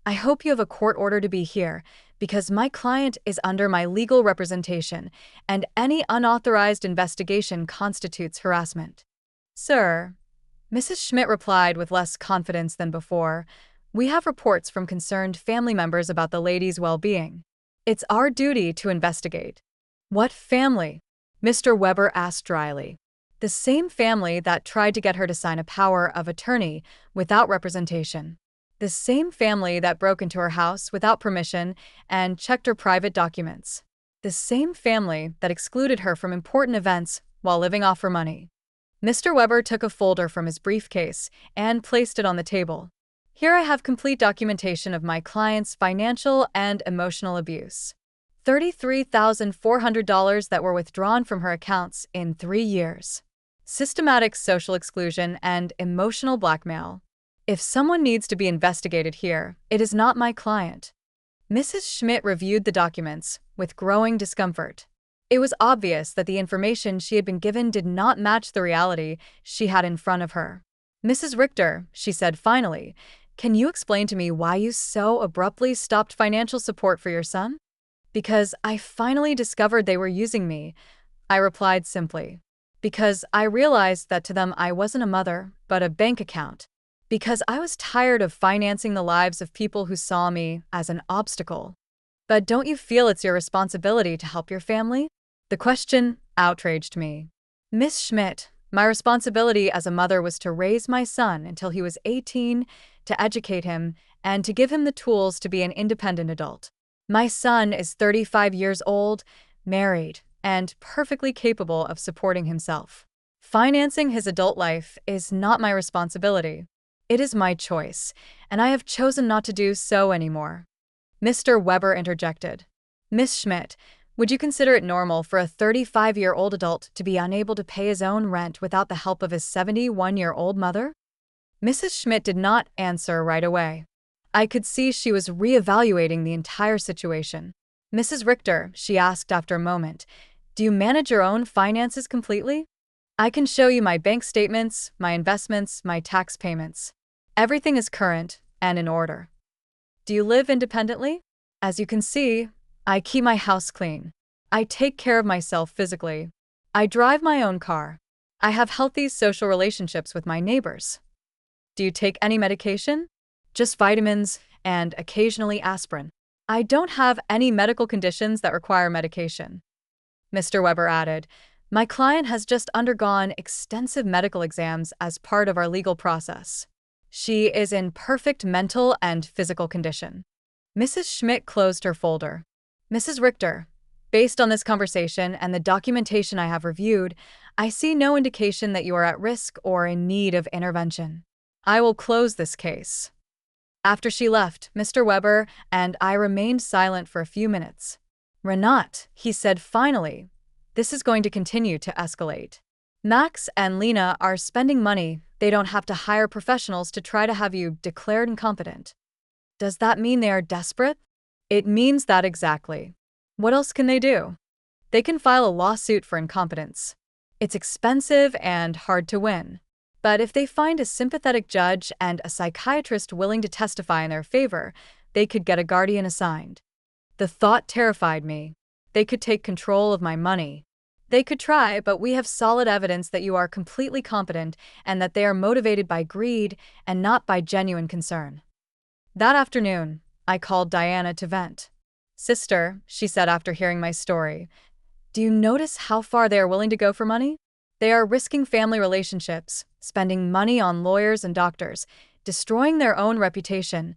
I hope you have a court order to be here, because my client is under my legal representation, and any unauthorized investigation constitutes harassment. Sir, Mrs. Schmidt replied with less confidence than before, we have reports from concerned family members about the lady's well-being. It's our duty to investigate. What family? Mr. Weber asked dryly. The same family that tried to get her to sign a power of attorney without representation. The The same family that broke into her house without permission and checked her private documents. The same family that excluded her from important events while living off her money. Mr. Weber took a folder from his briefcase and placed it on the table. Here I have complete documentation of my client's financial and emotional abuse. $33,400 that were withdrawn from her accounts in 3 years. Systematic social exclusion and emotional blackmail. If someone needs to be investigated here, it is not my client. Mrs. Schmidt reviewed the documents with growing discomfort. It was obvious that the information she had been given did not match the reality she had in front of her. Mrs. Richter, she said finally, can you explain to me why you so abruptly stopped financial support for your son? Because I finally discovered they were using me, I replied simply. Because I realized that to them I wasn't a mother, but a bank account. Because I was tired of financing the lives of people who saw me as an obstacle. But don't you feel it's your responsibility to help your family? The question outraged me. Miss Schmidt, my responsibility as a mother was to raise my son until he was 18, to educate him, and to give him the tools to be an independent adult. My son is 35 years old, married, and perfectly capable of supporting himself. Financing his adult life is not my responsibility. It is my choice, and I have chosen not to do so anymore. Mr. Weber interjected. Miss Schmidt, would you consider it normal for a 35-year-old adult to be unable to pay his own rent without the help of his 71-year-old mother? Mrs. Schmidt did not answer right away. I could see she was reevaluating the entire situation. Mrs. Richter, she asked after a moment, do you manage your own finances completely? I can show you my bank statements, my investments, my tax payments. Everything is current and in order. Do you live independently? As you can see, I keep my house clean. I take care of myself physically. I drive my own car. I have healthy social relationships with my neighbors. Do you take any medication? Just vitamins and occasionally aspirin. I don't have any medical conditions that require medication. Mr. Weber added, my client has just undergone extensive medical exams as part of our legal process. She is in perfect mental and physical condition. Mrs. Schmidt closed her folder. Mrs. Richter, based on this conversation and the documentation I have reviewed, I see no indication that you are at risk or in need of intervention. I will close this case. After she left, Mr. Weber and I remained silent for a few minutes. Renat, he said finally, this is going to continue to escalate. Max and Lena are spending money. They don't have to hire professionals to try to have you declared incompetent. Does that mean they are desperate? It means that exactly. What else can they do? They can file a lawsuit for incompetence. It's expensive and hard to win. But if they find a sympathetic judge and a psychiatrist willing to testify in their favor, they could get a guardian assigned. The thought terrified me. They could take control of my money. They could try, but we have solid evidence that you are completely competent and that they are motivated by greed and not by genuine concern. That afternoon, I called Diana to vent. Sister, she said after hearing my story, do you notice how far they are willing to go for money? They are risking family relationships, spending money on lawyers and doctors, destroying their own reputation,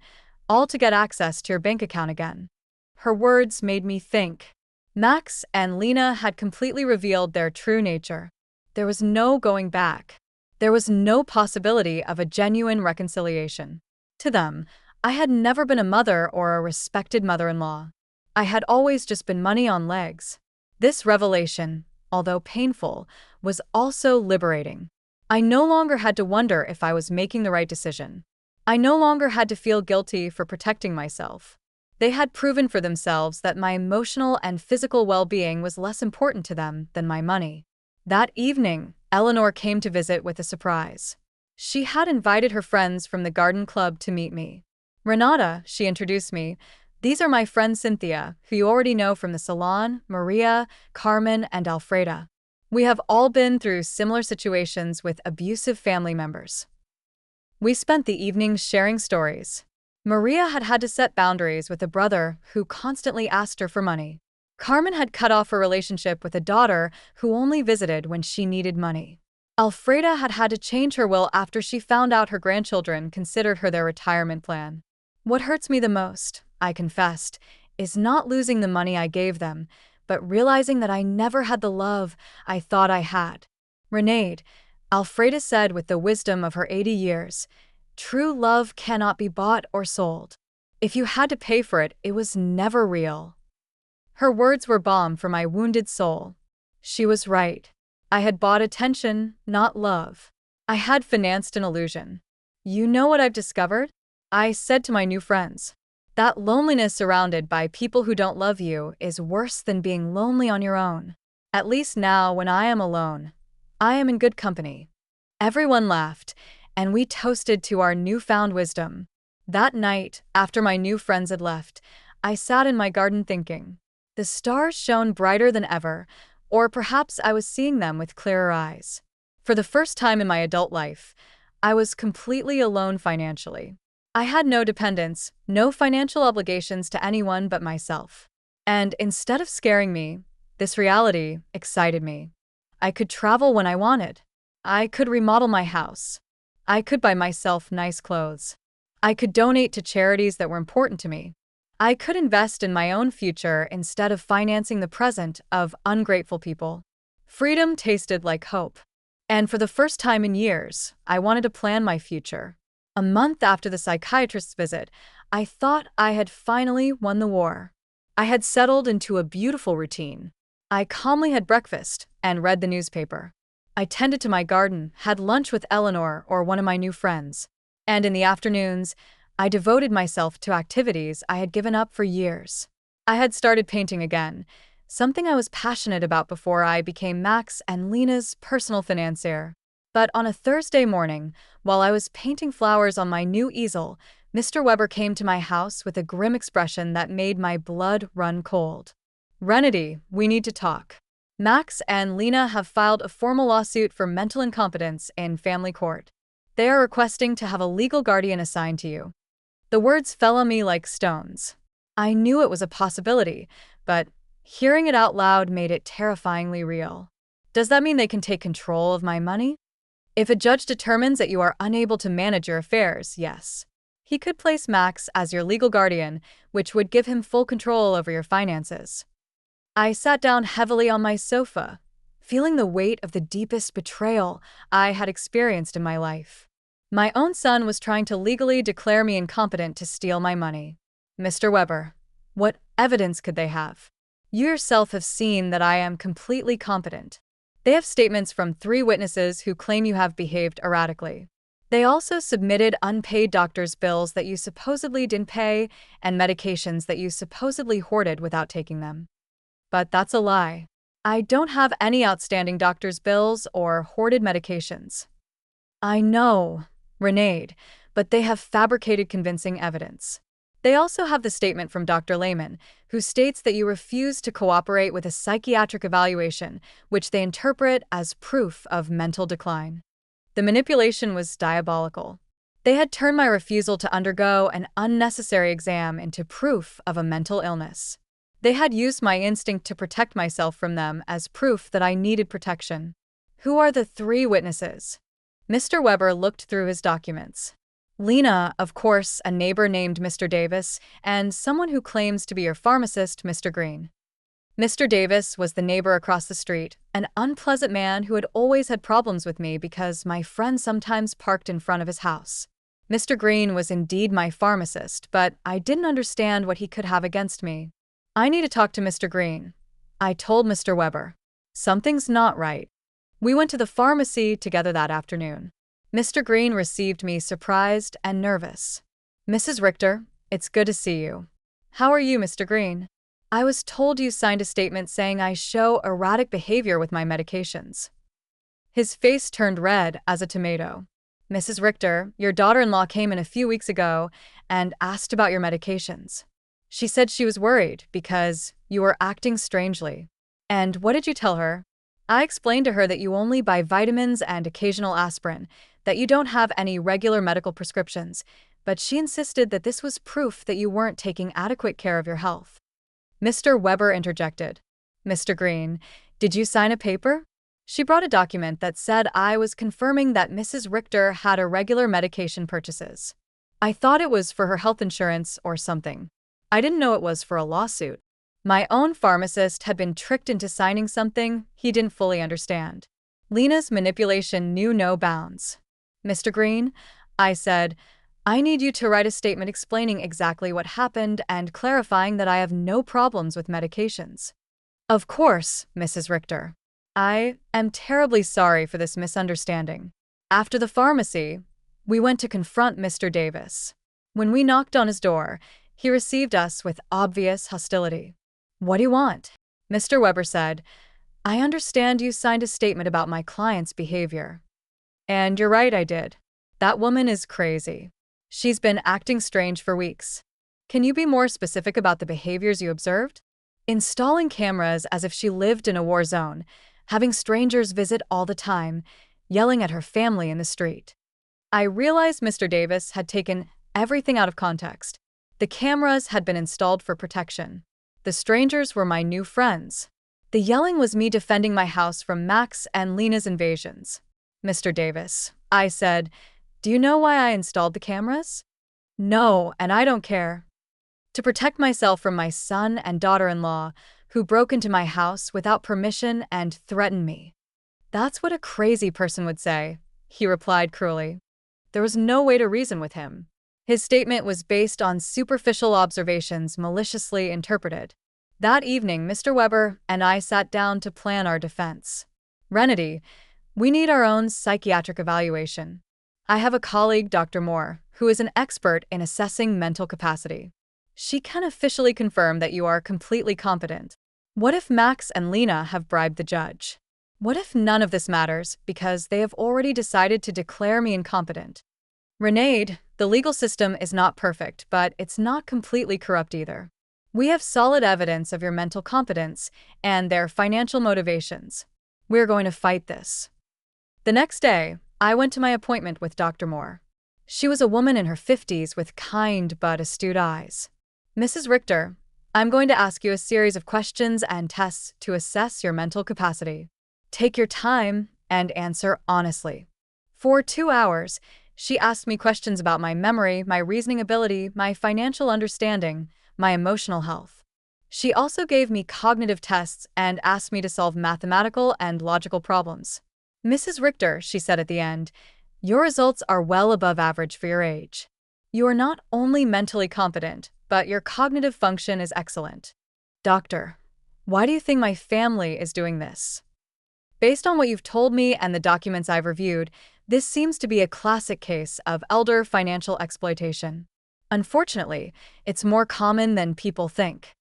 all to get access to your bank account again. Her words made me think. Max and Lena had completely revealed their true nature. There was no going back. There was no possibility of a genuine reconciliation. To them, I had never been a mother or a respected mother-in-law. I had always just been money on legs. This revelation, although painful, was also liberating. I no longer had to wonder if I was making the right decision. I no longer had to feel guilty for protecting myself. They had proven for themselves that my emotional and physical well-being was less important to them than my money. That evening, Eleanor came to visit with a surprise. She had invited her friends from the garden club to meet me. Renata, she introduced me. These are my friend Cynthia, who you already know from the salon, Maria, Carmen, and Alfreda. We have all been through similar situations with abusive family members. We spent the evening sharing stories. Maria had had to set boundaries with a brother who constantly asked her for money. Carmen had cut off her relationship with a daughter who only visited when she needed money. Alfreda had had to change her will after she found out her grandchildren considered her their retirement plan. What hurts me the most, I confessed, is not losing the money I gave them, but realizing that I never had the love I thought I had. Renee, Alfreda said with the wisdom of her 80 years, true love cannot be bought or sold. If you had to pay for it, it was never real. Her words were balm for my wounded soul. She was right. I had bought attention, not love. I had financed an illusion. You know what I've discovered? I said to my new friends. That loneliness surrounded by people who don't love you is worse than being lonely on your own. At least now, when I am alone, I am in good company. Everyone laughed, and we toasted to our newfound wisdom. That night, after my new friends had left, I sat in my garden thinking. The stars shone brighter than ever, or perhaps I was seeing them with clearer eyes. For the first time in my adult life, I was completely alone financially. I had no dependents, no financial obligations to anyone but myself. And instead of scaring me, this reality excited me. I could travel when I wanted. I could remodel my house. I could buy myself nice clothes. I could donate to charities that were important to me. I could invest in my own future instead of financing the present of ungrateful people. Freedom tasted like hope. And for the first time in years, I wanted to plan my future. A month after the psychiatrist's visit, I thought I had finally won the war. I had settled into a beautiful routine. I calmly had breakfast and read the newspaper. I tended to my garden, had lunch with Eleanor or one of my new friends. And in the afternoons, I devoted myself to activities I had given up for years. I had started painting again, something I was passionate about before I became Max and Lena's personal financier. But on a Thursday morning, while I was painting flowers on my new easel, Mr. Weber came to my house with a grim expression that made my blood run cold. Renedy, we need to talk. Max and Lena have filed a formal lawsuit for mental incompetence in family court. They are requesting to have a legal guardian assigned to you. The words fell on me like stones. I knew it was a possibility, but hearing it out loud made it terrifyingly real. Does that mean they can take control of my money? If a judge determines that you are unable to manage your affairs, yes. He could place Max as your legal guardian, which would give him full control over your finances. I sat down heavily on my sofa, feeling the weight of the deepest betrayal I had experienced in my life. My own son was trying to legally declare me incompetent to steal my money. Mr. Weber, what evidence could they have? You yourself have seen that I am completely competent. They have statements from 3 witnesses who claim you have behaved erratically. They also submitted unpaid doctor's bills that you supposedly didn't pay and medications that you supposedly hoarded without taking them. But that's a lie. I don't have any outstanding doctor's bills or hoarded medications. I know, Renee, but they have fabricated convincing evidence. They also have the statement from Dr. Lehman, who states that you refused to cooperate with a psychiatric evaluation, which they interpret as proof of mental decline. The manipulation was diabolical. They had turned my refusal to undergo an unnecessary exam into proof of a mental illness. They had used my instinct to protect myself from them as proof that I needed protection. Who are the 3 witnesses? Mr. Weber looked through his documents. Lena, of course, a neighbor named Mr. Davis, and someone who claims to be your pharmacist, Mr. Green. Mr. Davis was the neighbor across the street, an unpleasant man who had always had problems with me because my friend sometimes parked in front of his house. Mr. Green was indeed my pharmacist, but I didn't understand what he could have against me. I need to talk to Mr. Green, I told Mr. Weber. Something's not right. We went to the pharmacy together that afternoon. Mr. Green received me surprised and nervous. Mrs. Richter, it's good to see you. How are you, Mr. Green? I was told you signed a statement saying I show erratic behavior with my medications. His face turned red as a tomato. Mrs. Richter, your daughter-in-law came in a few weeks ago and asked about your medications. She said she was worried because you were acting strangely. And what did you tell her? I explained to her that you only buy vitamins and occasional aspirin, that you don't have any regular medical prescriptions, but she insisted that this was proof that you weren't taking adequate care of your health. Mr. Weber interjected. Mr. Green, did you sign a paper? She brought a document that said I was confirming that Mrs. Richter had irregular medication purchases. I thought it was for her health insurance or something. I didn't know it was for a lawsuit. My own pharmacist had been tricked into signing something he didn't fully understand. Lena's manipulation knew no bounds. "Mr. Green," I said, "I need you to write a statement explaining exactly what happened and clarifying that I have no problems with medications." "Of course, Mrs. Richter. I am terribly sorry for this misunderstanding." After the pharmacy, we went to confront Mr. Davis. When we knocked on his door, he received us with obvious hostility. "What do you want?" Mr. Weber said, "I understand you signed a statement about my client's behavior." "And you're right, I did. That woman is crazy. She's been acting strange for weeks." "Can you be more specific about the behaviors you observed?" "Installing cameras as if she lived in a war zone, having strangers visit all the time, yelling at her family in the street." I realized Mr. Davis had taken everything out of context. The cameras had been installed for protection. The strangers were my new friends. The yelling was me defending my house from Max and Lena's invasions. "Mr. Davis," I said, "do you know why I installed the cameras?" "No, and I don't care." "To protect myself from my son and daughter-in-law, who broke into my house without permission and threatened me." "That's what a crazy person would say," he replied cruelly. There was no way to reason with him. His statement was based on superficial observations maliciously interpreted. That evening, Mr. Weber and I sat down to plan our defense. "Renedy, we need our own psychiatric evaluation. I have a colleague, Dr. Moore, who is an expert in assessing mental capacity. She can officially confirm that you are completely competent. What if Max and Lena have bribed the judge? What if none of this matters because they have already decided to declare me incompetent? Renade, the legal system is not perfect, but it's not completely corrupt either. We have solid evidence of your mental competence and their financial motivations. We're going to fight this." The next day, I went to my appointment with Dr. Moore. She was a woman in her 50s with kind but astute eyes. "Mrs. Richter, I'm going to ask you a series of questions and tests to assess your mental capacity. Take your time and answer honestly." For 2 hours, she asked me questions about my memory, my reasoning ability, my financial understanding, my emotional health. She also gave me cognitive tests and asked me to solve mathematical and logical problems. "Mrs. Richter," she said at the end, "your results are well above average for your age. You are not only mentally competent, but your cognitive function is excellent." "Doctor, why do you think my family is doing this?" "Based on what you've told me and the documents I've reviewed, this seems to be a classic case of elder financial exploitation. Unfortunately, it's more common than people think."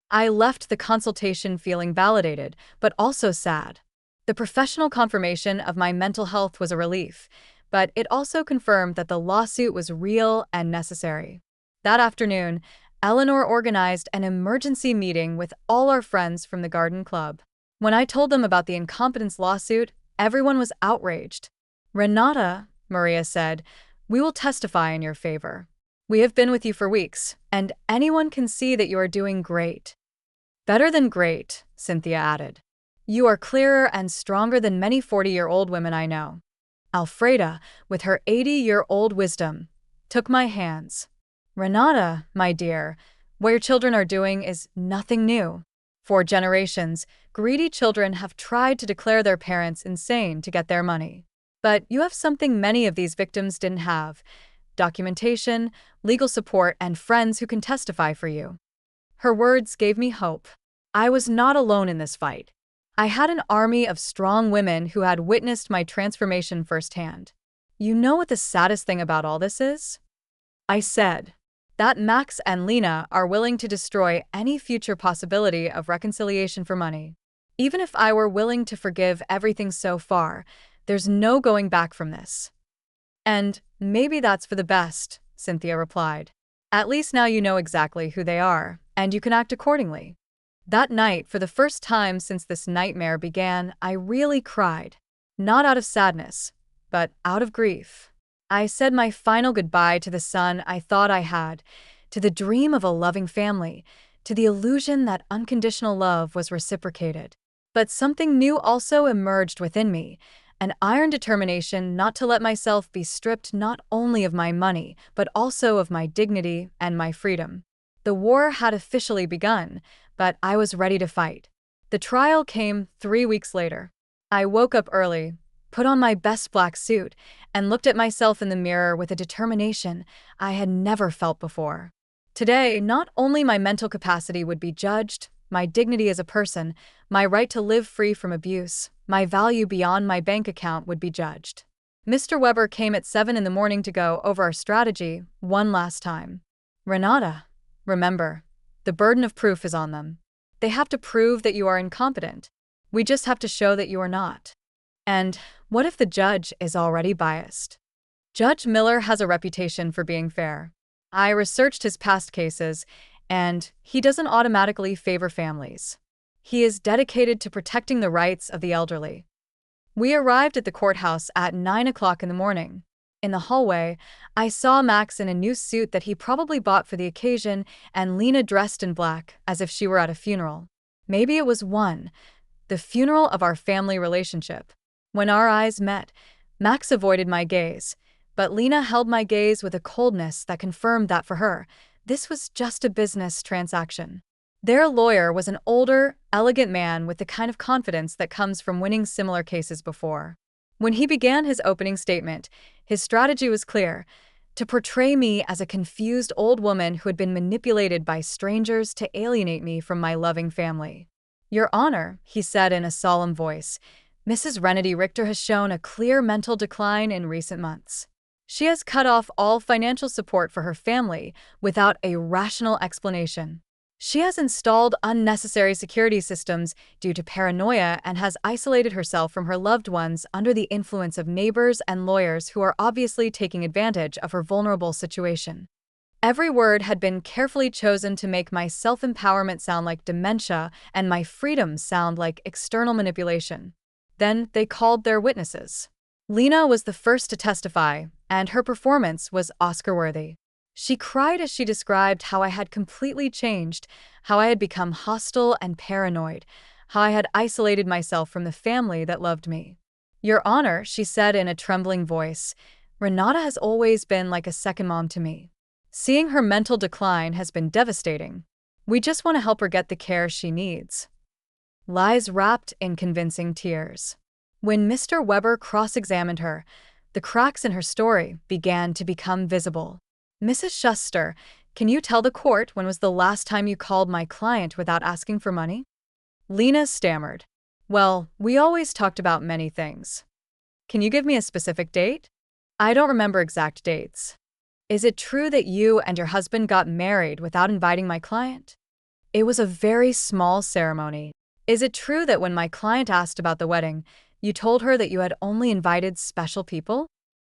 I left the consultation feeling validated, but also sad. The professional confirmation of my mental health was a relief, but it also confirmed that the lawsuit was real and necessary. That afternoon, Eleanor organized an emergency meeting with all our friends from the garden club. When I told them about the incompetence lawsuit, everyone was outraged. "Renata," Maria said, "we will testify in your favor. We have been with you for weeks, and anyone can see that you are doing great." "Better than great," Cynthia added. "You are clearer and stronger than many 40-year-old women I know." Alfreda, with her 80-year-old wisdom, took my hands. "Renata, my dear, what your children are doing is nothing new. For generations, greedy children have tried to declare their parents insane to get their money. But you have something many of these victims didn't have: documentation, legal support, and friends who can testify for you." Her words gave me hope. I was not alone in this fight. I had an army of strong women who had witnessed my transformation firsthand. "You know what the saddest thing about all this is?" I said. "That Max and Lena are willing to destroy any future possibility of reconciliation for money. Even if I were willing to forgive everything so far, there's no going back from this." "And maybe that's for the best," Cynthia replied. "At least now you know exactly who they are, and you can act accordingly." That night, for the first time since this nightmare began, I really cried. Not out of sadness, but out of grief. I said my final goodbye to the son I thought I had, to the dream of a loving family, to the illusion that unconditional love was reciprocated. But something new also emerged within me, an iron determination not to let myself be stripped not only of my money, but also of my dignity and my freedom. The war had officially begun, but I was ready to fight. The trial came 3 weeks later. I woke up early, put on my best black suit, and looked at myself in the mirror with a determination I had never felt before. Today, not only my mental capacity would be judged, my dignity as a person, my right to live free from abuse, my value beyond my bank account would be judged. Mr. Weber came at 7 in the morning to go over our strategy one last time. Renata, remember, the burden of proof is on them. They have to prove that you are incompetent. We just have to show that you are not. And what if the judge is already biased? Judge Miller has a reputation for being fair. I researched his past cases, and he doesn't automatically favor families. He is dedicated to protecting the rights of the elderly. We arrived at the courthouse at 9 o'clock in the morning. In the hallway, I saw Max in a new suit that he probably bought for the occasion and Lena dressed in black as if she were at a funeral. Maybe it was the funeral of our family relationship. When our eyes met, Max avoided my gaze, but Lena held my gaze with a coldness that confirmed that for her, this was just a business transaction. Their lawyer was an older, elegant man with the kind of confidence that comes from winning similar cases before. When he began his opening statement, his strategy was clear: to portray me as a confused old woman who had been manipulated by strangers to alienate me from my loving family. "Your Honor," he said in a solemn voice, "Mrs. Renedy Richter has shown a clear mental decline in recent months. She has cut off all financial support for her family without a rational explanation. She has installed unnecessary security systems due to paranoia and has isolated herself from her loved ones under the influence of neighbors and lawyers who are obviously taking advantage of her vulnerable situation." Every word had been carefully chosen to make my self-empowerment sound like dementia and my freedom sound like external manipulation. Then they called their witnesses. Lena was the first to testify, and her performance was Oscar-worthy. She cried as she described how I had completely changed, how I had become hostile and paranoid, how I had isolated myself from the family that loved me. "Your Honor," she said in a trembling voice, "Renata has always been like a second mom to me. Seeing her mental decline has been devastating. We just want to help her get the care she needs." Lies wrapped in convincing tears. When Mr. Weber cross-examined her, the cracks in her story began to become visible. "Mrs. Schuster, can you tell the court when was the last time you called my client without asking for money?" Lena stammered. "Well, we always talked about many things. Can you give me a specific date?" "I don't remember exact dates." "Is it true that you and your husband got married without inviting my client?" "It was a very small ceremony." "Is it true that when my client asked about the wedding, you told her that you had only invited special people?"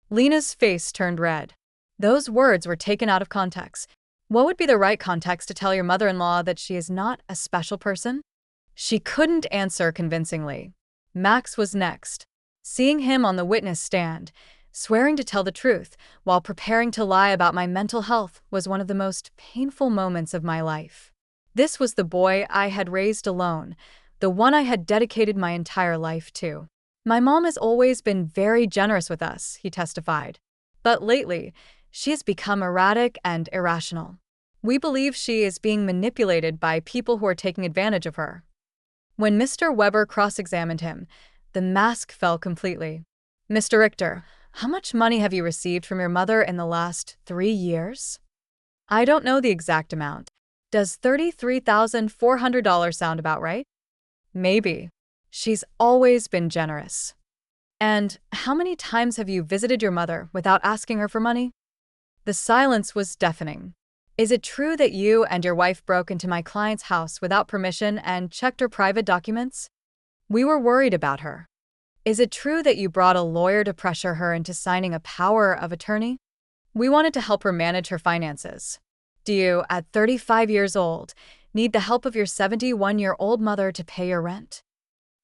Lena's face turned red. "Those words were taken out of context. What would be the right context to tell your mother-in-law that she is not a special person?" She couldn't answer convincingly. Max was next. Seeing him on the witness stand, swearing to tell the truth while preparing to lie about my mental health was one of the most painful moments of my life. This was the boy I had raised alone, the one I had dedicated my entire life to. "My mom has always been very generous with us," he testified. "But lately, she has become erratic and irrational. We believe she is being manipulated by people who are taking advantage of her." When Mr. Weber cross-examined him, the mask fell completely. "Mr. Richter, how much money have you received from your mother in the last 3 years?" "I don't know the exact amount. Does $33,400 sound about right?" "Maybe. She's always been generous." "And how many times have you visited your mother without asking her for money?" The silence was deafening. "Is it true that you and your wife broke into my client's house without permission and checked her private documents?" "We were worried about her." "Is it true that you brought a lawyer to pressure her into signing a power of attorney?" "We wanted to help her manage her finances." "Do you, at 35 years old, need the help of your 71-year-old mother to pay your rent?"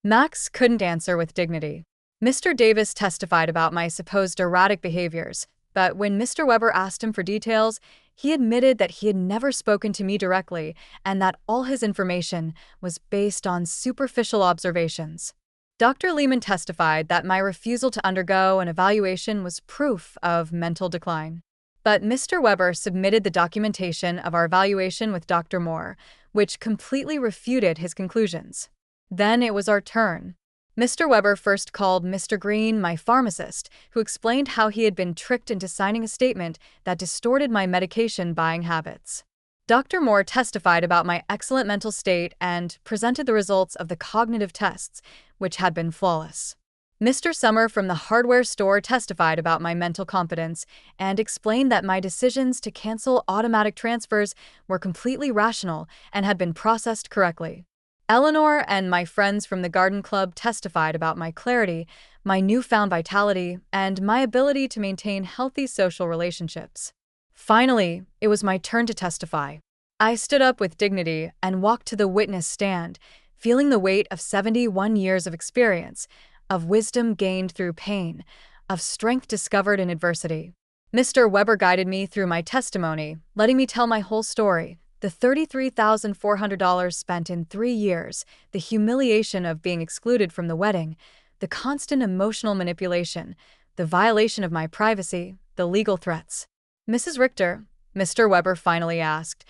Max couldn't answer with dignity. Mr. Davis testified about my supposed erratic behaviors, but when Mr. Weber asked him for details, He admitted that he had never spoken to me directly and that all his information was based on superficial observations. Dr. Lehman testified that my refusal to undergo an evaluation was proof of mental decline. But Mr. Weber submitted the documentation of our evaluation with Dr. Moore, which completely refuted his conclusions. Then it was our turn. Mr. Weber first called Mr. Green, my pharmacist, who explained how he had been tricked into signing a statement that distorted my medication buying habits. Dr. Moore testified about my excellent mental state and presented the results of the cognitive tests, which had been flawless. Mr. Summer from the hardware store testified about my mental competence and explained that my decisions to cancel automatic transfers were completely rational and had been processed correctly. Eleanor and my friends from the garden club testified about my clarity, my newfound vitality, and my ability to maintain healthy social relationships. Finally, it was my turn to testify. I stood up with dignity and walked to the witness stand, feeling the weight of 71 years of experience, of wisdom gained through pain, of strength discovered in adversity. Mr. Weber guided me through my testimony, letting me tell my whole story. The $33,400 spent in 3 years, the humiliation of being excluded from the wedding, the constant emotional manipulation, the violation of my privacy, the legal threats. Mrs. Richter, Mr. Weber finally asked,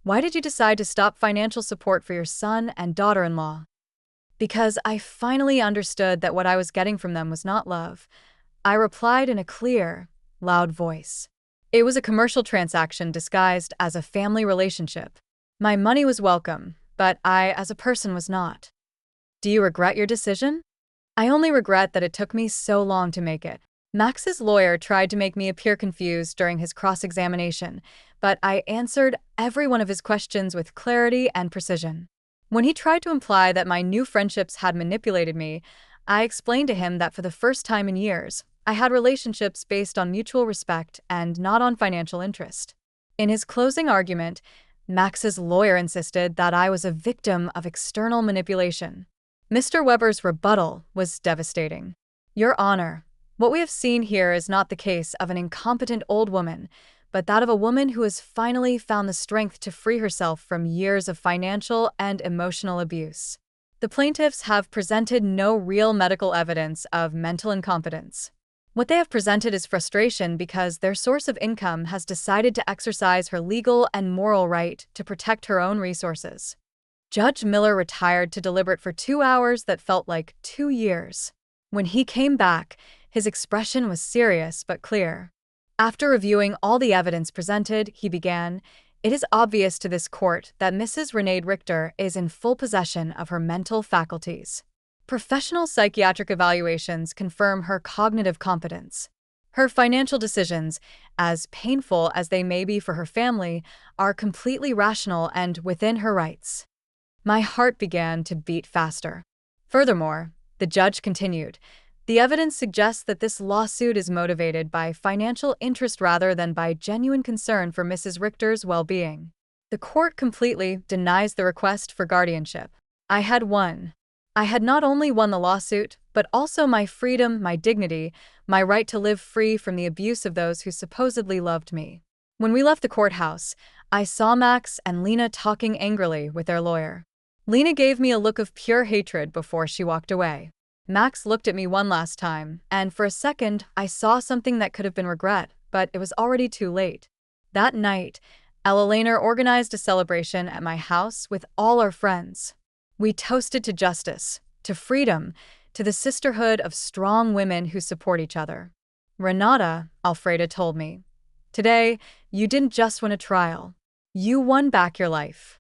why did you decide to stop financial support for your son and daughter-in-law? Because I finally understood that what I was getting from them was not love. I replied in a clear, loud voice. It was a commercial transaction disguised as a family relationship. My money was welcome, but I, as a person, was not. Do you regret your decision? I only regret that it took me so long to make it. Max's lawyer tried to make me appear confused during his cross-examination, but I answered every one of his questions with clarity and precision. When he tried to imply that my new friendships had manipulated me, I explained to him that for the first time in years, I had relationships based on mutual respect and not on financial interest. In his closing argument, Max's lawyer insisted that I was a victim of external manipulation. Mr. Weber's rebuttal was devastating. Your Honor, what we have seen here is not the case of an incompetent old woman, but that of a woman who has finally found the strength to free herself from years of financial and emotional abuse. The plaintiffs have presented no real medical evidence of mental incompetence. What they have presented is frustration because their source of income has decided to exercise her legal and moral right to protect her own resources. Judge Miller retired to deliberate for 2 hours that felt like 2 years. When he came back, his expression was serious but clear. After reviewing all the evidence presented, he began, "It is obvious to this court that Mrs. Renee Richter is in full possession of her mental faculties. Professional psychiatric evaluations confirm her cognitive competence. Her financial decisions, as painful as they may be for her family, are completely rational and within her rights." My heart began to beat faster. Furthermore, the judge continued, "The evidence suggests that this lawsuit is motivated by financial interest rather than by genuine concern for Mrs. Richter's well-being. The court completely denies the request for guardianship. I had won. I had not only won the lawsuit, but also my freedom, my dignity, my right to live free from the abuse of those who supposedly loved me." When we left the courthouse, I saw Max and Lena talking angrily with their lawyer. Lena gave me a look of pure hatred before she walked away. Max looked at me one last time, and for a second, I saw something that could have been regret, but it was already too late. That night, Ella Lehner organized a celebration at my house with all our friends. We toasted to justice, to freedom, to the sisterhood of strong women who support each other. "Renata," Alfreda told me, "today, you didn't just win a trial. You won back your life."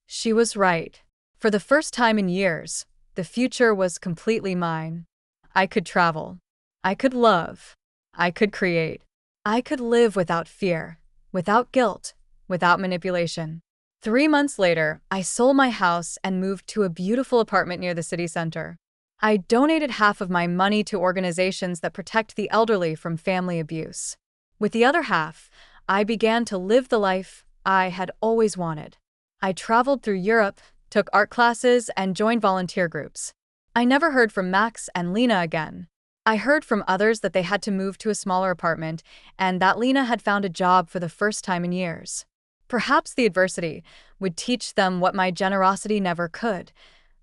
She was right. For the first time in years, the future was completely mine. I could travel. I could love. I could create. I could live without fear, without guilt, without manipulation. 3 months later, I sold my house and moved to a beautiful apartment near the city center. I donated half of my money to organizations that protect the elderly from family abuse. With the other half, I began to live the life I had always wanted. I traveled through Europe, took art classes, and joined volunteer groups. I never heard from Max and Lena again. I heard from others that they had to move to a smaller apartment and that Lena had found a job for the first time in years. Perhaps the adversity would teach them what my generosity never could: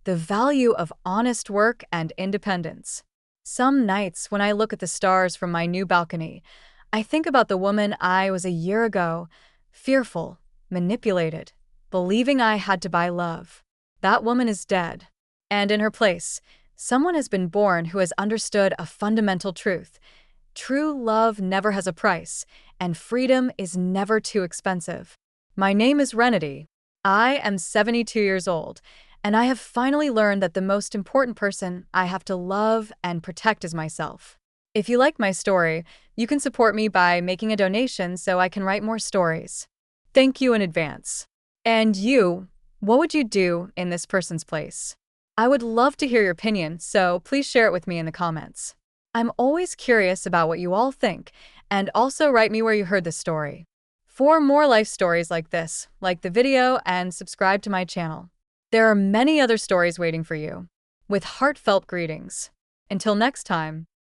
the value of honest work and independence. Some nights, when I look at the stars from my new balcony, I think about the woman I was a year ago, fearful, manipulated, believing I had to buy love. That woman is dead. And in her place, someone has been born who has understood a fundamental truth: true love never has a price, and freedom is never too expensive. My name is Renity. I am 72 years old, and I have finally learned that the most important person I have to love and protect is myself. If you like my story, you can support me by making a donation so I can write more stories. Thank you in advance. And you, what would you do in this person's place? I would love to hear your opinion, so please share it with me in the comments. I'm always curious about what you all think, and also write me where you heard this story. For more life stories like this, like the video and subscribe to my channel. There are many other stories waiting for you. With heartfelt greetings. Until next time.